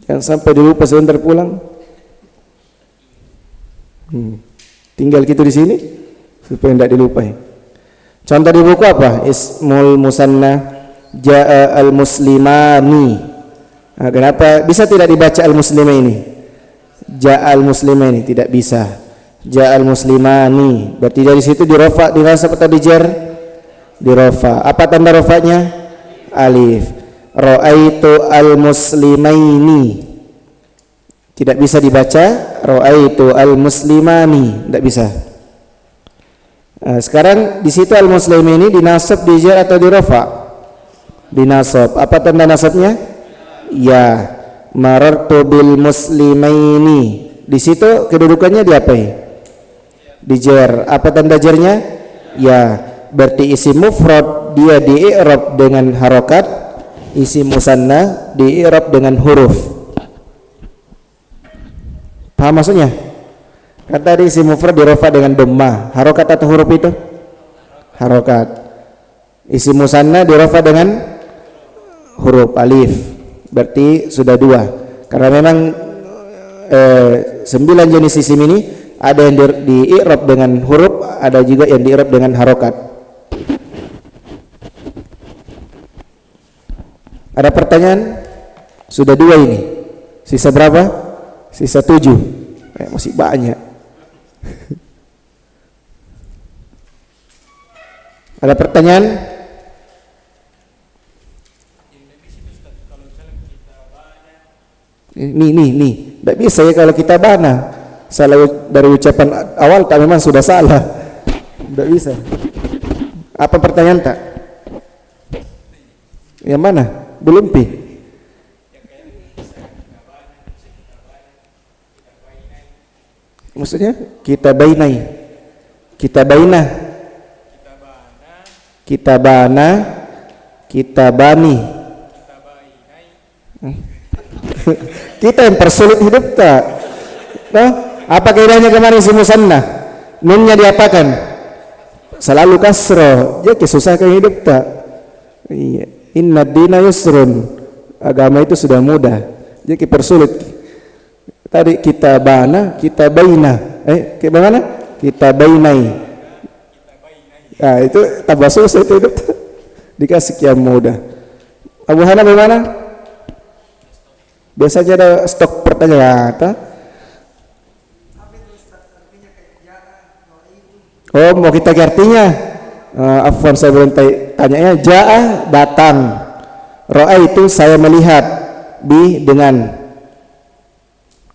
Jangan sampai dilupa sebentar pulang. Tinggal gitu di sini supaya tidak dilupai. Contoh di buku apa? Ismul musanna ja'a al-muslimani. Kenapa bisa tidak dibaca al-muslimaini? Ja'a al-muslimaini tidak bisa. Ja'a al-muslimani. Berarti dari situ dirafa, dinasab atau dijar? Dirafa. Apa tanda rafanya? Alif. Ra'aitu al-muslimaini. Tidak bisa dibaca ra'aitu al-muslimani, tidak bisa. Sekarang di situ al-muslimaini dinasab, dijar atau dirofa? Dinasab. Apa tanda nasabnya? Ya. Marartu bil muslimaini. Di situ kedudukannya diapai? Dijar. Apa tanda jarnya? Ya. Berarti isim mufrad dia di-i'rab dengan harokat, isim musanna di-i'rab dengan huruf. Paham maksudnya? Kan tadi isim mufrad dirofa dengan dhammah, harokat atau huruf itu? Harokat. Isim musanna dirofa dengan huruf alif. Berarti sudah dua. Karena memang 9 jenis isim ini ada yang di-i'rab dengan huruf, ada juga yang di-i'rab dengan harokat. Ada pertanyaan? Sudah 2 ini. Sisa berapa? Sisa 7. Masih banyak. Ada pertanyaan? Nih. Tidak bisa ya kalau kita bana. Salah dari ucapan awal tak, memang sudah salah. Tidak bisa. Apa pertanyaan tak? Yang mana? Belum pi. Maksudnya kita bainai, kita bainah, kita bana, kita bani. Kita yang persulit hidup tak? Nah, apa kaidahnya kemarin si musanna? Nunnya diapakan? Selalu kasro. Jadi susahkan hidup tak? Iya. Inna dina yusrun. Agama itu sudah mudah. Jadi persulit. Tadi kita bana, kita baina. Bagaimana? Kita bainai. Nah, itu tambah susah itu hidup. Dikasih yang mudah. Abu Hana bagaimana? Biasanya ada stok pertanyaan. Oh, mau kita artinya? Afwan, saya belum tanya. Ja'a datang, ro'a itu saya melihat, bi dengan.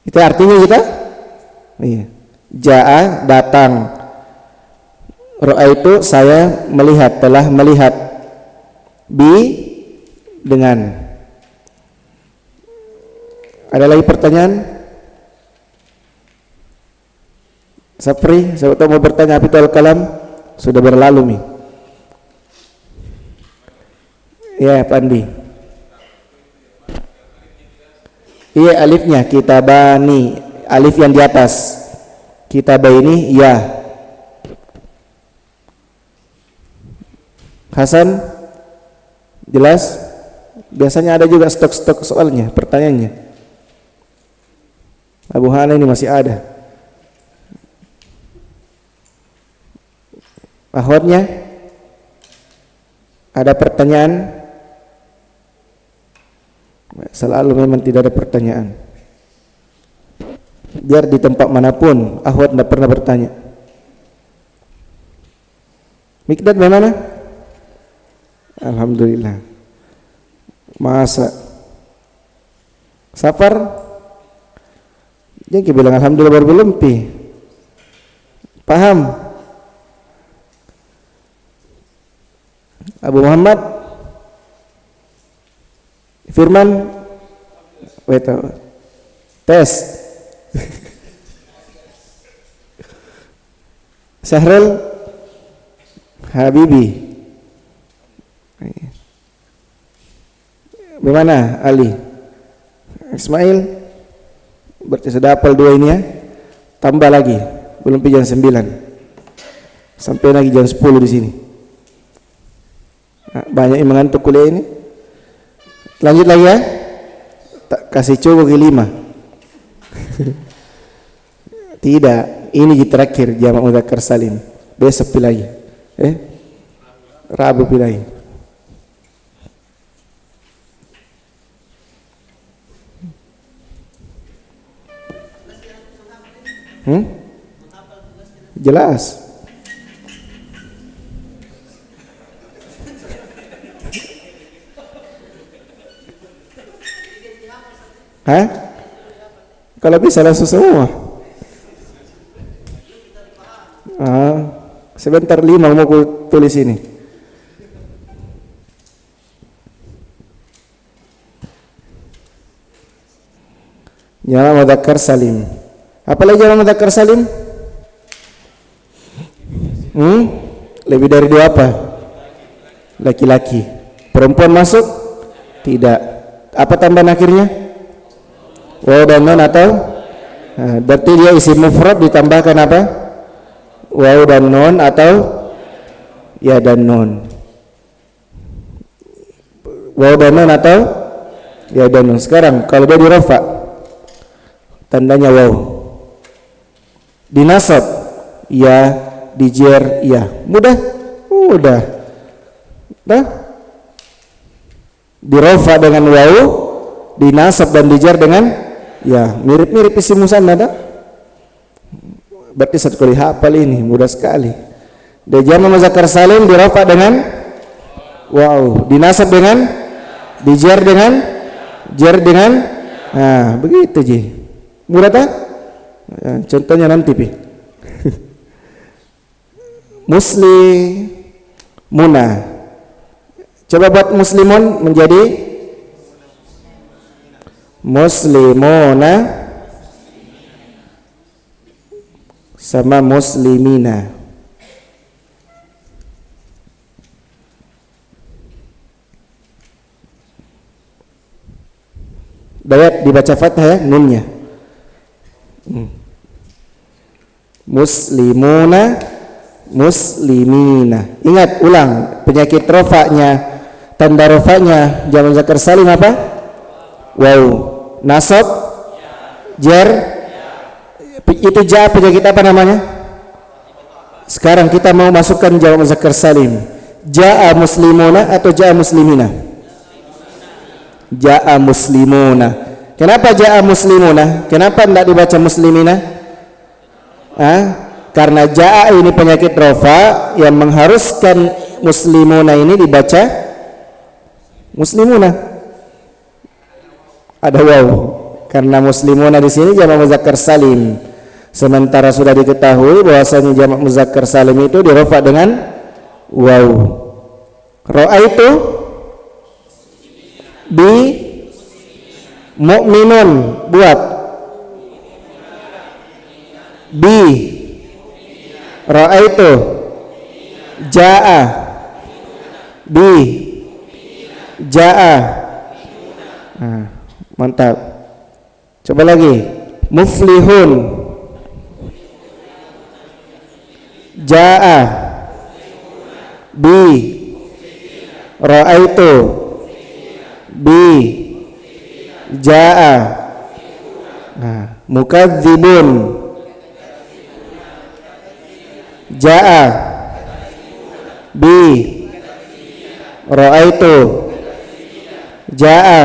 Itu artinya kita? Iya. Ja'a datang, ro'a itu saya melihat, telah melihat, bi dengan. Ada lagi pertanyaan? Sapri, saya mau bertanya apa itu al-kalam? Sudah berlalu nih. Ya, Pandi. Iya, alifnya kita bani, alif yang di atas. Kita ini ya. Hasan, jelas? Biasanya ada juga stok-stok soalnya, pertanyaannya. Abu Hana ini masih ada. Akhwatnya, ada pertanyaan? Selalu memang tidak ada pertanyaan. Biar di tempat manapun, akhwat tidak pernah bertanya. Mikdad bagaimana? Alhamdulillah. Masa Safar? Jangan bilang alhamdulillah baru belum pi. Paham? Abu Muhammad, Firman, wait, tes. Syahrul, Habibi. Bagaimana Ali? Ismail? Berarti sudah hafal 2 ini ya. Tambah lagi, belum jam 9. Sampai lagi jam 10 di sini. Nah, banyak yang mengantuk kuliah ini. Lanjut lagi ya. Kasih coba ke 5. Tidak, ini terakhir jamak mudzakkar salim. Besok pilih lagi. Rabu pilih lagi. Jelas. Hah? Kalau bisa langsung semua. Sebentar 5 mau ku tulis ini. Jamak mudzakkar salim. Apalagi jamak mudzakkar salim? Lebih dari 2 apa? Laki-laki. Perempuan masuk? Tidak. Apa tambahan akhirnya? Waw dan nun atau? Berarti dia isim mufrad ditambahkan apa? Waw dan nun atau ya dan nun. Waw dan nun atau ya dan nun. Sekarang kalau dia dirafa, tandanya waw. Dinasab ya, dijer ya. Mudah? Mudah. Dah? Dirafa dengan waw, dinasab dan dijer dengan ya, mirip-mirip isim musanna dah. Berarti satu kali hafal ini, mudah sekali. Dia jamak mudzakkar salim dirafa dengan waw, dinasab dengan dijer dengan jer dengan begitu ji. Mudah tak? Contohnya nanti pi. Muslimuna. Coba buat muslimun menjadi muslimuna sama muslimina. Dayat dibaca fathah ya, nunnya. Muslimuna, muslimina. Ingat, ulang, penyakit rofaknya, tanda rofaknya jamak mudzakkar salim apa? Waw. Nasab, jar, itu penyakit apa namanya? Sekarang kita mau masukkan jamak mudzakkar salim. Ja'a muslimuna atau ja'a muslimina? Ja'a muslimuna. Kenapa ja'a muslimuna? Kenapa tidak dibaca muslimina? Karena ja'a ini penyakit rofa yang mengharuskan muslimuna ini dibaca muslimuna. Ada waw. Karena muslimuna di sini jamak mudzakkar salim. Sementara sudah diketahui bahwasanya jamak mudzakkar salim itu dirofa dengan waw. Ra'aitu bi mu'minun, buat bi ra'aitu ja'a bi ja'a. Mantap. Coba lagi. Muflihun ja'a bi ra'aitu bi ja'a. Mukadzibun ja'a bi ra'aitu ja'a.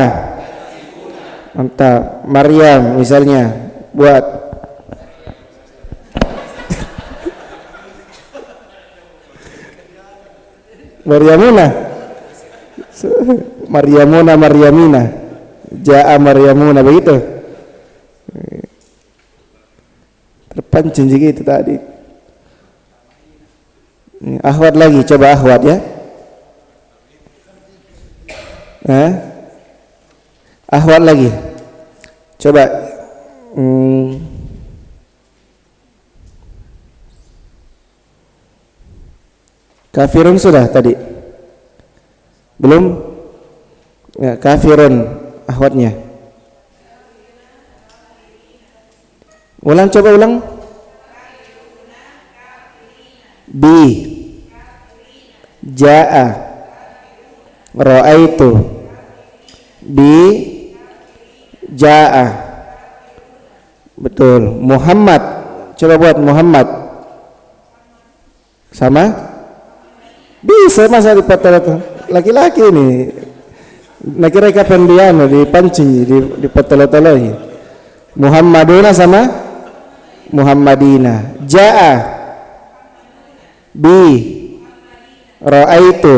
Mantap. Maryam misalnya, buat Maryamuna, Maryamuna, Maryamina, ja'a Maryamuna, begitu. Terpancing juga itu tadi. Ahwat lagi, coba ahwat ya. Ahwat lagi. Coba kafirun sudah tadi? Belum? Ya, kafirun ahwatnya. Ulang, coba ulang. Bi ja'a ra'aitu bi ja'a. Betul. Muhammad, coba buat Muhammad sama bisa masa dipotong laki-laki ini. Nak kira kapan dia dipancing di potong-potong. Muhammaduna sama Muhammadina. Ja'a bi ra'aitu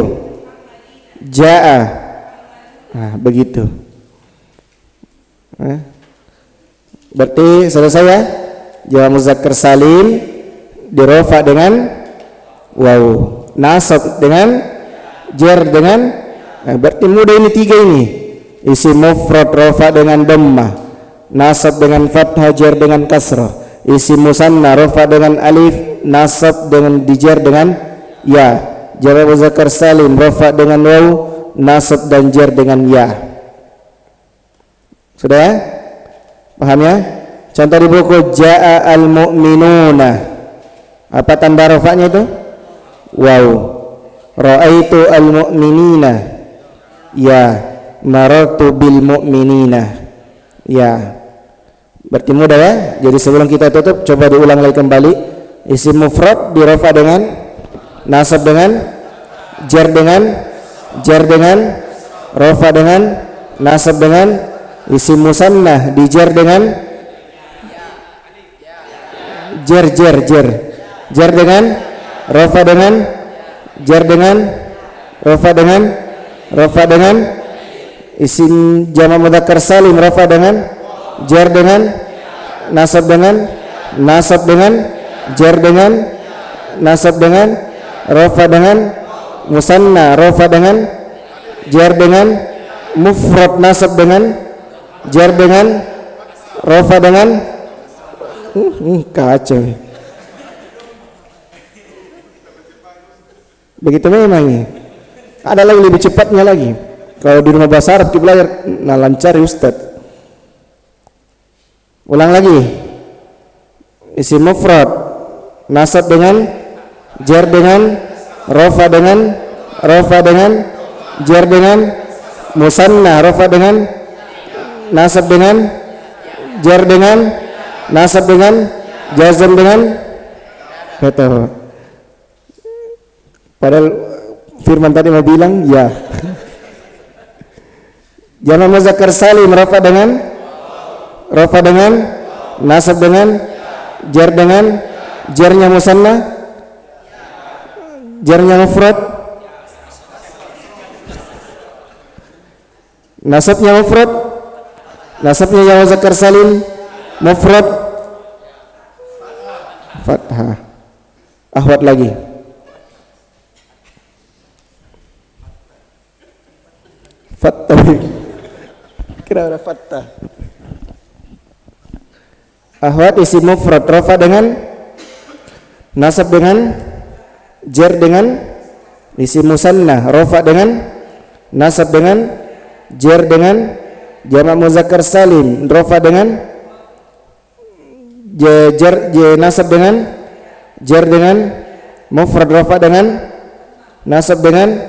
ja'a. Begitu. Berarti selesai ya. Jamak mudzakkar salim dirofa dengan Wow. Nasab dengan jar dengan berarti mudah ini tiga ini. Isim mufrad rafa dengan dhammah, nasab dengan fathah, jar dengan kasrah. Isim musanna rafa dengan alif, nasab dengan dijar dengan ya. Jamak muzakkar salim rafa dengan waw, nasab dan jar dengan ya. Sudah ya? Paham ya? Contoh di buku jaa al mu'minuna. Apa tanda rafanya itu? Waw. Ra'aitu al mu'minina. Ya. Marartu bil mu'minina. Ya. Berarti mudah ya. Jadi sebelum kita tutup coba diulang lagi kembali. Isim mufrad dirafa dengan nasab dengan jar dengan rafa dengan nasab dengan isim musanna dijar dengan jar dengan rafa dengan jar dengan rafa dengan isim jamak mudzakkar salim rafa dengan jar dengan nasab dengan jar dengan nasab dengan rafa dengan musanna rafa dengan jar dengan mufrad nasab dengan jar dengan rafa dengan kacau. Begitu memang ini. Ada lagi lebih cepatnya lagi. Kalau di rumah bahasa Arab kita belajar, nah lancar ya Ustaz. Ulang lagi. Isim mufrad nasab dengan jar dengan rafa dengan jar dengan musanna rafa dengan nasab dengan jar dengan nasab dengan jazm dengan betul. Padahal firman tadi mau bilang ya. Jamak muzakkar salim rafa dengan nasab dengan jar dengan jarnya musanna jarnya mufrad nasabnya jamak muzakkar salim mufrad fathah ahwat lagi fathah kira ada fathah ahwat isim mufrad rafa dengan nasab dengan jar dengan isim musanna rafa dengan nasab dengan jar dengan jamak muzakkar salim rafa dengan nasab dengan jar dengan mufrad rafa dengan nasab dengan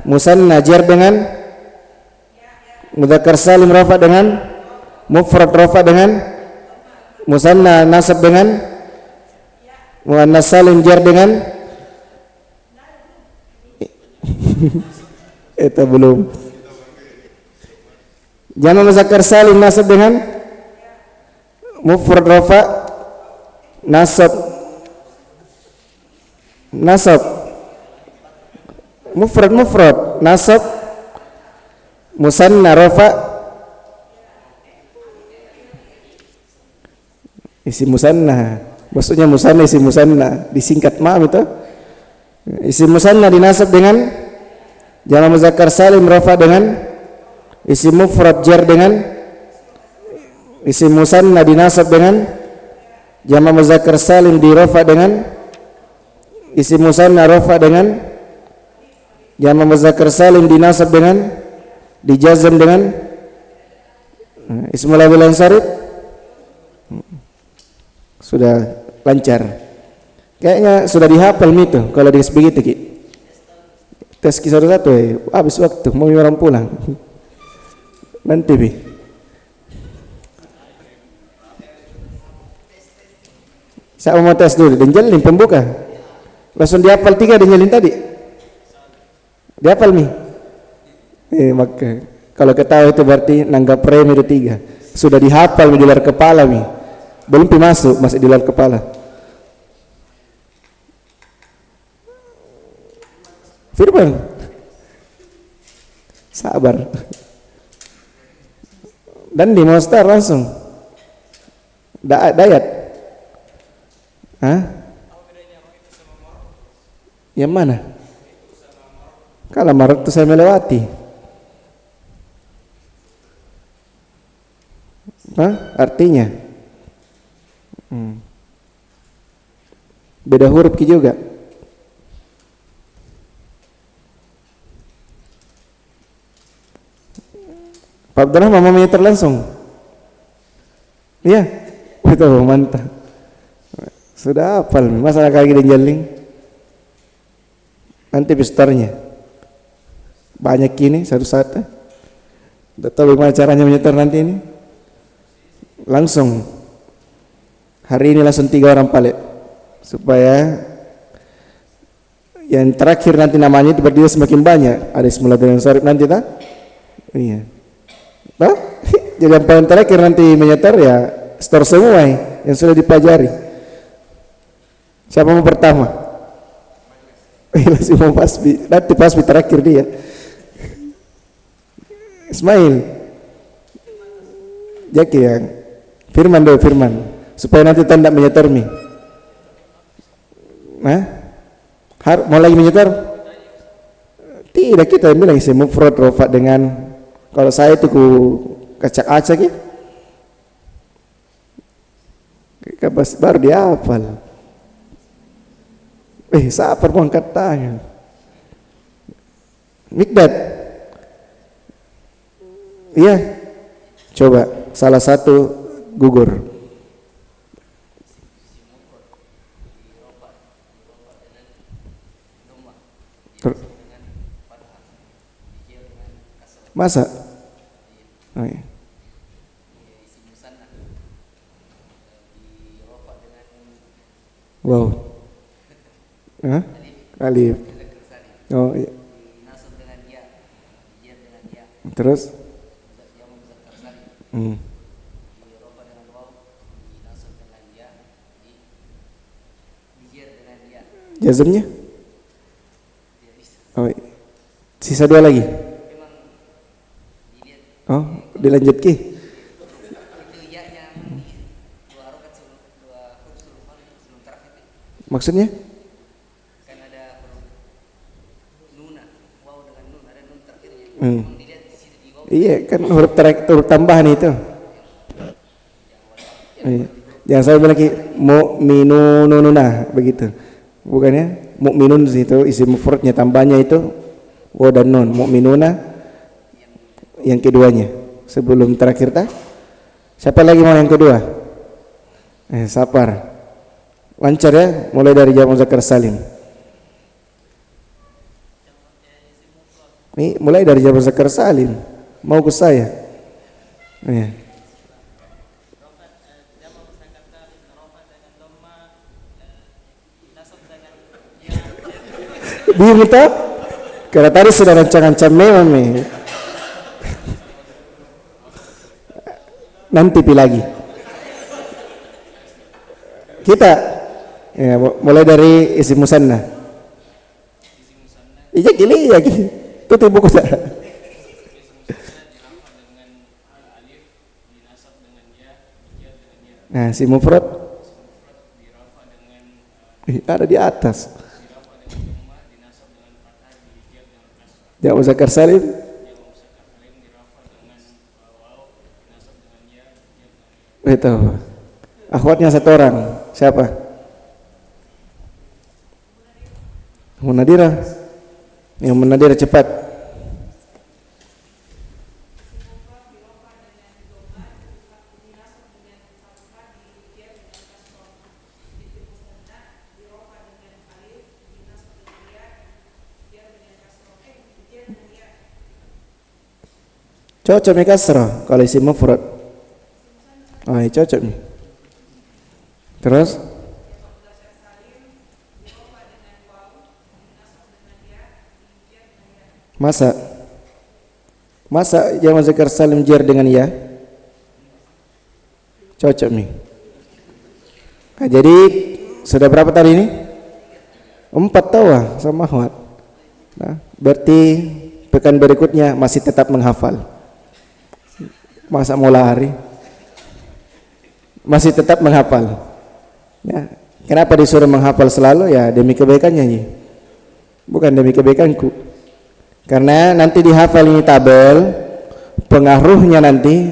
musanna jar dengan mudzakkar salim rafa dengan mufrad rafa dengan musanna nasab dengan muannas salim jar dengan itu belum jamak muzakkar salim nasab dengan mufrad rafa nasab mufrad nasab musanna rafa isim musanna maksudnya musanna isim musanna disingkat maaf itu isim musanna dinasab dengan jamak muzakkar salim rafa dengan isim mufrad jar dengan isim musanna dinasab dengan jamak muzakkar salim di rafa dengan isim musanna rafa dengan jamak muzakkar salim dinasab dengan dijazm dengan ismul adzal ansarif. Sudah lancar. Kayaknya sudah dihafal itu kalau di begitu Ki. Tes kisah satu habis waktu mau orang pulang. Nanti Bi. Saya mau tes dulu dan jalin pembuka. Langsung dihafal 3 dan jalin tadi. Dihafal Mi. Maka kalau ketahui itu berarti nanggap premi itu 3. Sudah dihafal di luar kepala Mi. Belum masuk masih di luar kepala. Firman. Sabar. Dan di Mostar langsung. Dayat. Hah? Yang mana? Kalau Maret itu saya melewati. Artinya beda huruf juga. Pak Abdullah mama menyetor langsung. Iya, betul, mantap. Sudah hafal, masalah kaki dan jaling. Nanti pistornya banyak ini satu-satu. Udah tahu bagaimana caranya menyetor nanti ini? Langsung hari ini langsung 3 orang palet, supaya yang terakhir nanti namanya tiba-tiba semakin banyak. Ada semula dengan sorip nanti tak? Iya. Jadi yang paling terakhir nanti menyetor ya store semua yang sudah dipelajari. Siapa mau pertama? Masih mau pasbi, nanti pasbi terakhir dia. Ismail, Jaki yang Firman dulu, Firman, supaya nanti tanda menyetor mi. Mau lagi menyetor? Tidak, kita bilang isi mufrad rofa dengan, kalau saya itu ku kacak-acak ya, baru dia hafal. Sabar mau angkat tangan. Mikdad, iya, coba salah satu gugur. Masa? Oh, iya. Wow. Alif. Oh iya. Terus? Jazmnya? Oh, iya. Sisa 2 lagi. Oh, dilanjut ki. Maksudnya? Kan ada nuna, waw dengan nun, ada nun terakhirnya. Iya, kan huruf huruf tambahan itu. Jangan saya bilang ki mu'minununa begitu. Bukannya mu'minun itu isi mufradnya, tambahnya itu waw dan nun. Mu'minuna yang keduanya sebelum terakhir tak? Siapa lagi mau yang kedua? Sapar. Lancar ya, mulai dari jamak muzakkar salim. Nih, mulai dari jamak muzakkar salim. Mau ke saya? Iya. Bingung tak? Karena tadi sudah rancang-rancang memang nih. Nanti pilih lagi. Kita ya, mulai dari isim musanna. Iya gini ya gini. Tutup buku saya. Nah, si mufrad ada di atas. Ya muzakkar salim. Itu. Akhwatnya 1 orang. Siapa? Munadira. Yang Munadira cepat. Cocok nih kasrah kalau isim mufrad. Oh, iya cocok nih. Terus? Masa jamak muzakkar salim jar dengan ya? Cocok nih. Nah, jadi sudah berapa tadi ini? 4 tahu sama Ahmad. Nah, berarti pekan berikutnya masih tetap menghafal. Masa mau lari? Masih tetap menghafal. Ya, kenapa disuruh menghafal selalu? Ya demi kebaikannya nih. bukan demi kebaikanku. Karena nanti dihafal ini tabel, pengaruhnya nanti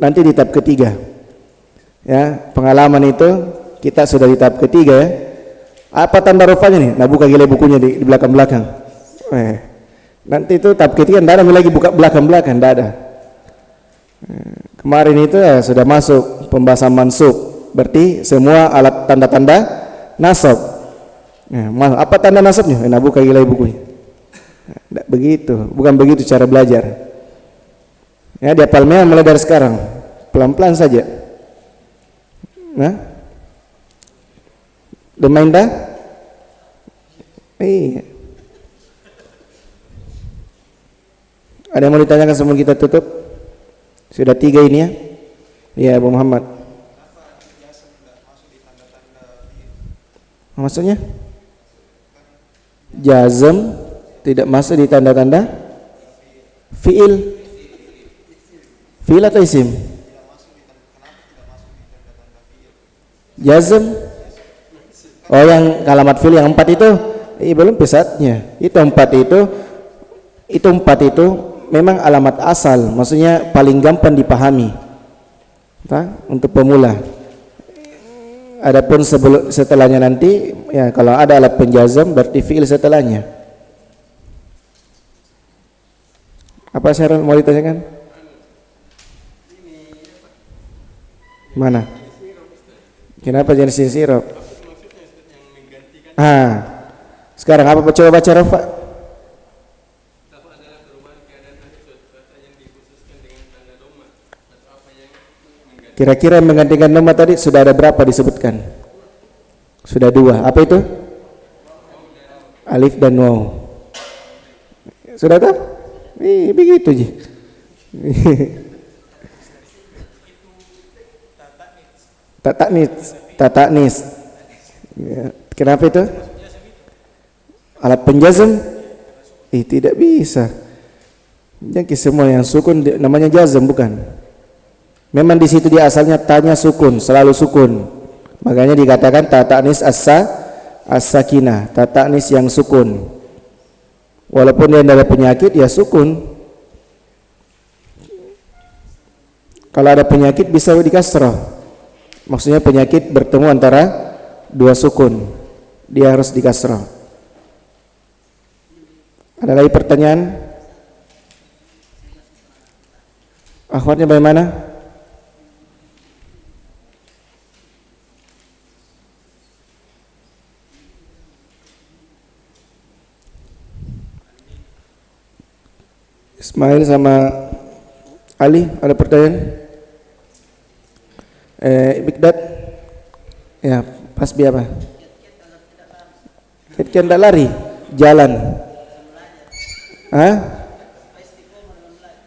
di tahap ketiga. Ya, pengalaman itu kita sudah di tahap ketiga ya. Apa tanda rufanya nih? Nah, buka gile bukunya di belakang-belakang. Nanti itu tahap ketiga tidak ada lagi buka belakang-belakang, tidak ada. Kemarin itu ya, sudah masuk pembahasan mansub. Berarti semua alat tanda-tanda nasab. Apa tanda nasabnya? Nah, buka gile bukunya. Tidak begitu, bukan begitu cara belajar. Ya, dihafalnya mulai dari sekarang, pelan-pelan saja. Nah, udah main dah? Iya. Ada yang mau ditanyakan sebelum kita tutup? Sudah 3 ini ya? Ya, Abu Muhammad. Maksudnya? Jazm tidak masuk di tanda-tanda fiil. Fiil atau isim? Jazm. Oh, yang kalimat fiil yang 4 itu belum pesatnya. Itu 4 itu memang alamat asal, maksudnya paling gampang dipahami. Untuk pemula. Adapun setelahnya nanti ya, kalau ada alat penjazm berarti fiil setelahnya. Apa Syarul mau ditanyakan? Mana? Kenapa jenis sirup? Sekarang apa coba baca Rafa? Kira-kira yang menggantikan doma tadi sudah ada berapa disebutkan? Sudah 2. Apa itu? Alif dan waw. Sudah tahu? Begitu aja. Tataknis. Ya. Kenapa itu? Alat penjazm? Tidak bisa. Jadi semua yang sukun namanya jazm bukan? Memang di situ dia asalnya tanya sukun, selalu sukun. Makanya dikatakan tataknis as-sakinah, tataknis yang sukun. Walaupun dia ada penyakit ya sukun. Kalau ada penyakit bisa dikasrah. Maksudnya penyakit bertemu antara 2 sukun. Dia harus dikasrah. Ada lagi pertanyaan? Akhwatnya bagaimana? Ismail sama Ali ada pertanyaan? Bigdat ya pas apa? Kita tidak lari, jalan.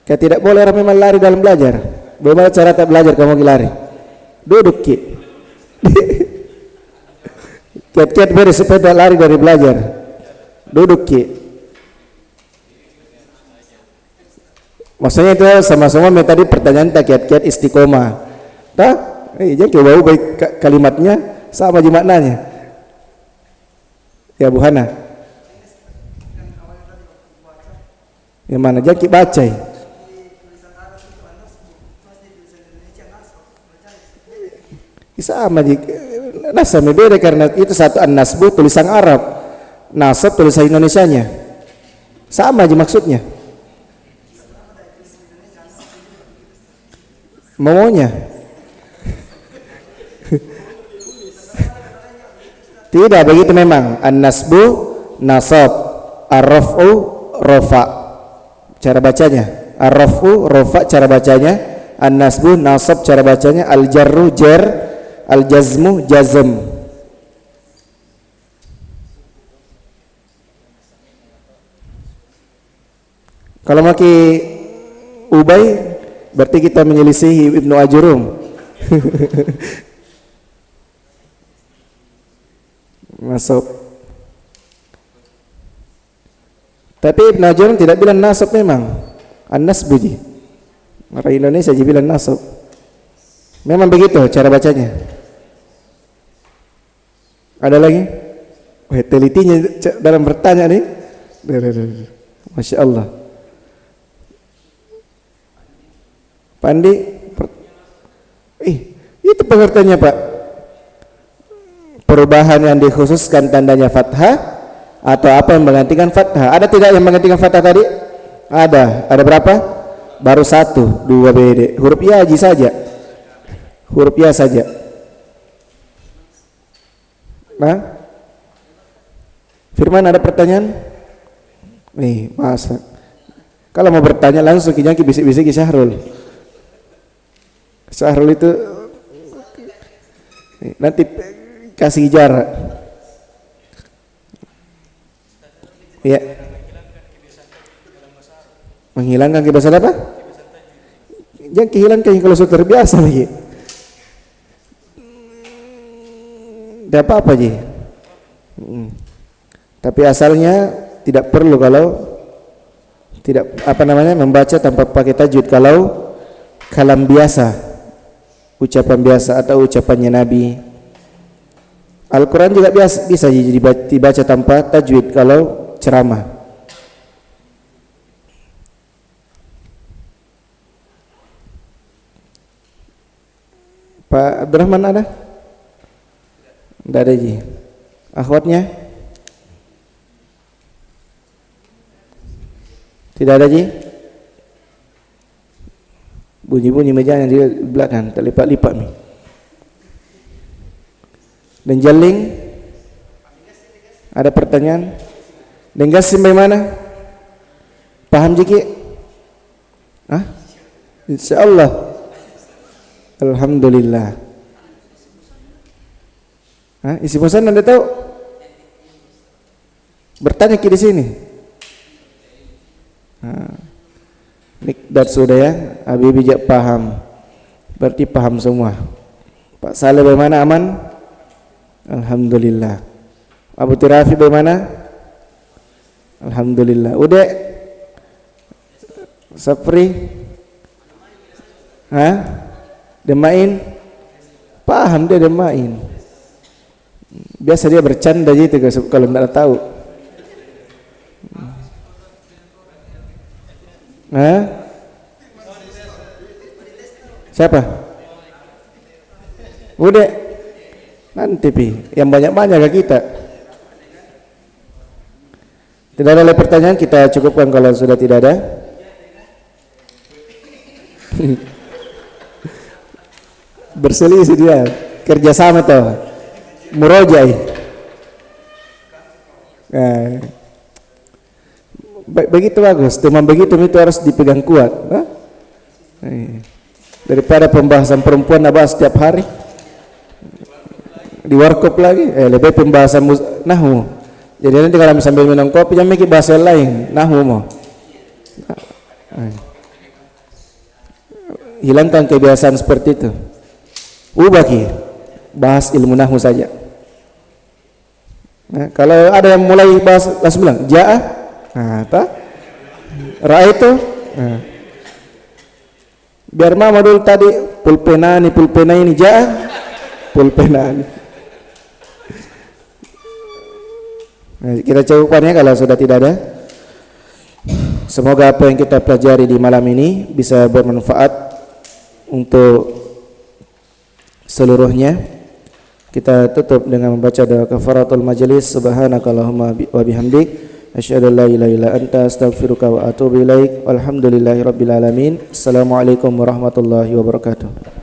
Kita tidak boleh memang lari dalam belajar. Bagaimana cara tak belajar kamu lari? Duduk ki. Kiat beres supaya lari dari belajar. Duduk ki. Maksudnya itu sama-sama tadi pertanyaan tak kiat-kiat istiqomah. Jangan coba baik kalimatnya sama aja maknanya. Ya Bu Hana. Yang mana jangan baca. Sama aja. Nasab beda karena itu satu an-nasbu tulisan Arab, nasab tulisan Indonesianya. Sama aja maksudnya. Maunya tidak begitu memang. An-nasbu nasab, ar-raf'u rafa. Cara bacanya ar-raf'u rafa, cara bacanya an-nasbu nasab, cara bacanya al-jarru jar, al-jazmu jazm. Kalau maki Ubay berarti kita menyelisihi Ibnu Ajurum. Masuk. Tapi Ibnu Ajurum tidak bilang nasab memang. An-nasbu ji. Orang Indonesia ji bilang nasab. Memang begitu cara bacanya. Ada lagi? Wah, telitinya dalam bertanya nih. Masya Allah. Pandi, itu pengertiannya Pak. Perubahan yang dikhususkan tandanya fathah atau apa yang menggantikan fathah? Ada tidak yang menggantikan fathah tadi? Ada. Ada berapa? Baru 1, 2 BD. Huruf ya aja saja. Huruf ya saja. Nah, Firman ada pertanyaan? Nih, masa. Kalau mau bertanya langsung kinyaki bisik-bisik Syahrul. Syahrul itu nanti kasih jarak. Ya. Menghilangkan kebiasaan apa? Jangan kehilangkan kalau sudah terbiasa lagi. Tidak apa-apa Ji. Tapi asalnya tidak perlu kalau tidak membaca tanpa pakai tajwid kalau kalam biasa, ucapan biasa atau ucapannya Nabi. Al-Quran juga bisa dibaca tanpa tajwid kalau ceramah. Pak Abdurrahman ada? Tidak ada Ji. Akhwatnya? Tidak ada Ji? Bunyi-bunyi meja yang di belakang terlipat-lipat nih. Dan jaling? Ada pertanyaan? Dan gas sampai mana? Paham Ji Ki? Hah? Insyaallah. Alhamdulillah. Hah? Isi pesan Anda tahu? Bertanya Ki di sini. Mikdad sudah ya, Habib bijak paham. Berarti paham semua. Pak Saleh bagaimana, aman? Alhamdulillah. Abu Tirafi bagaimana? Alhamdulillah. Udah Sapri? Hah? Demain? Paham dia demain. Biasa dia bercanda gitu kalau tidak tahu. Hah? Siapa? Udah nanti yang banyak-banyak ke kita. Tidak ada lagi pertanyaan, kita cukupkan kalau sudah tidak ada. Berselisih dia, kerjasama toh, murojai. Nah, begitu bagus, teman begitu itu harus dipegang kuat. Daripada pembahasan perempuan nabah setiap hari di warkop lagi, lebih pembahasan nahwu. Jadi nanti kalau sambil minum kopi jangan mikir bahasa lain, nahwu mau. Hilangkan kebiasaan seperti itu. Ubah Ki, bahas ilmu nahwu saja. Nah, kalau ada yang mulai bahas langsung bilang ja'a, apa? Ra'aitu. Nah. Biar mama dulu tadi pulpena ini ja'a, pulpena. Nah, kita cukupkan ya kalau sudah tidak ada. Semoga apa yang kita pelajari di malam ini bisa bermanfaat untuk seluruhnya. Kita tutup dengan membaca doa kafaratul majelis. Subhanakallahumma wa bihamdik asyhadu an la ilaha illa anta astaghfiruka wa atubu ilaik. Walhamdulillahirabbil alamin. Assalamualaikum warahmatullahi wabarakatuh.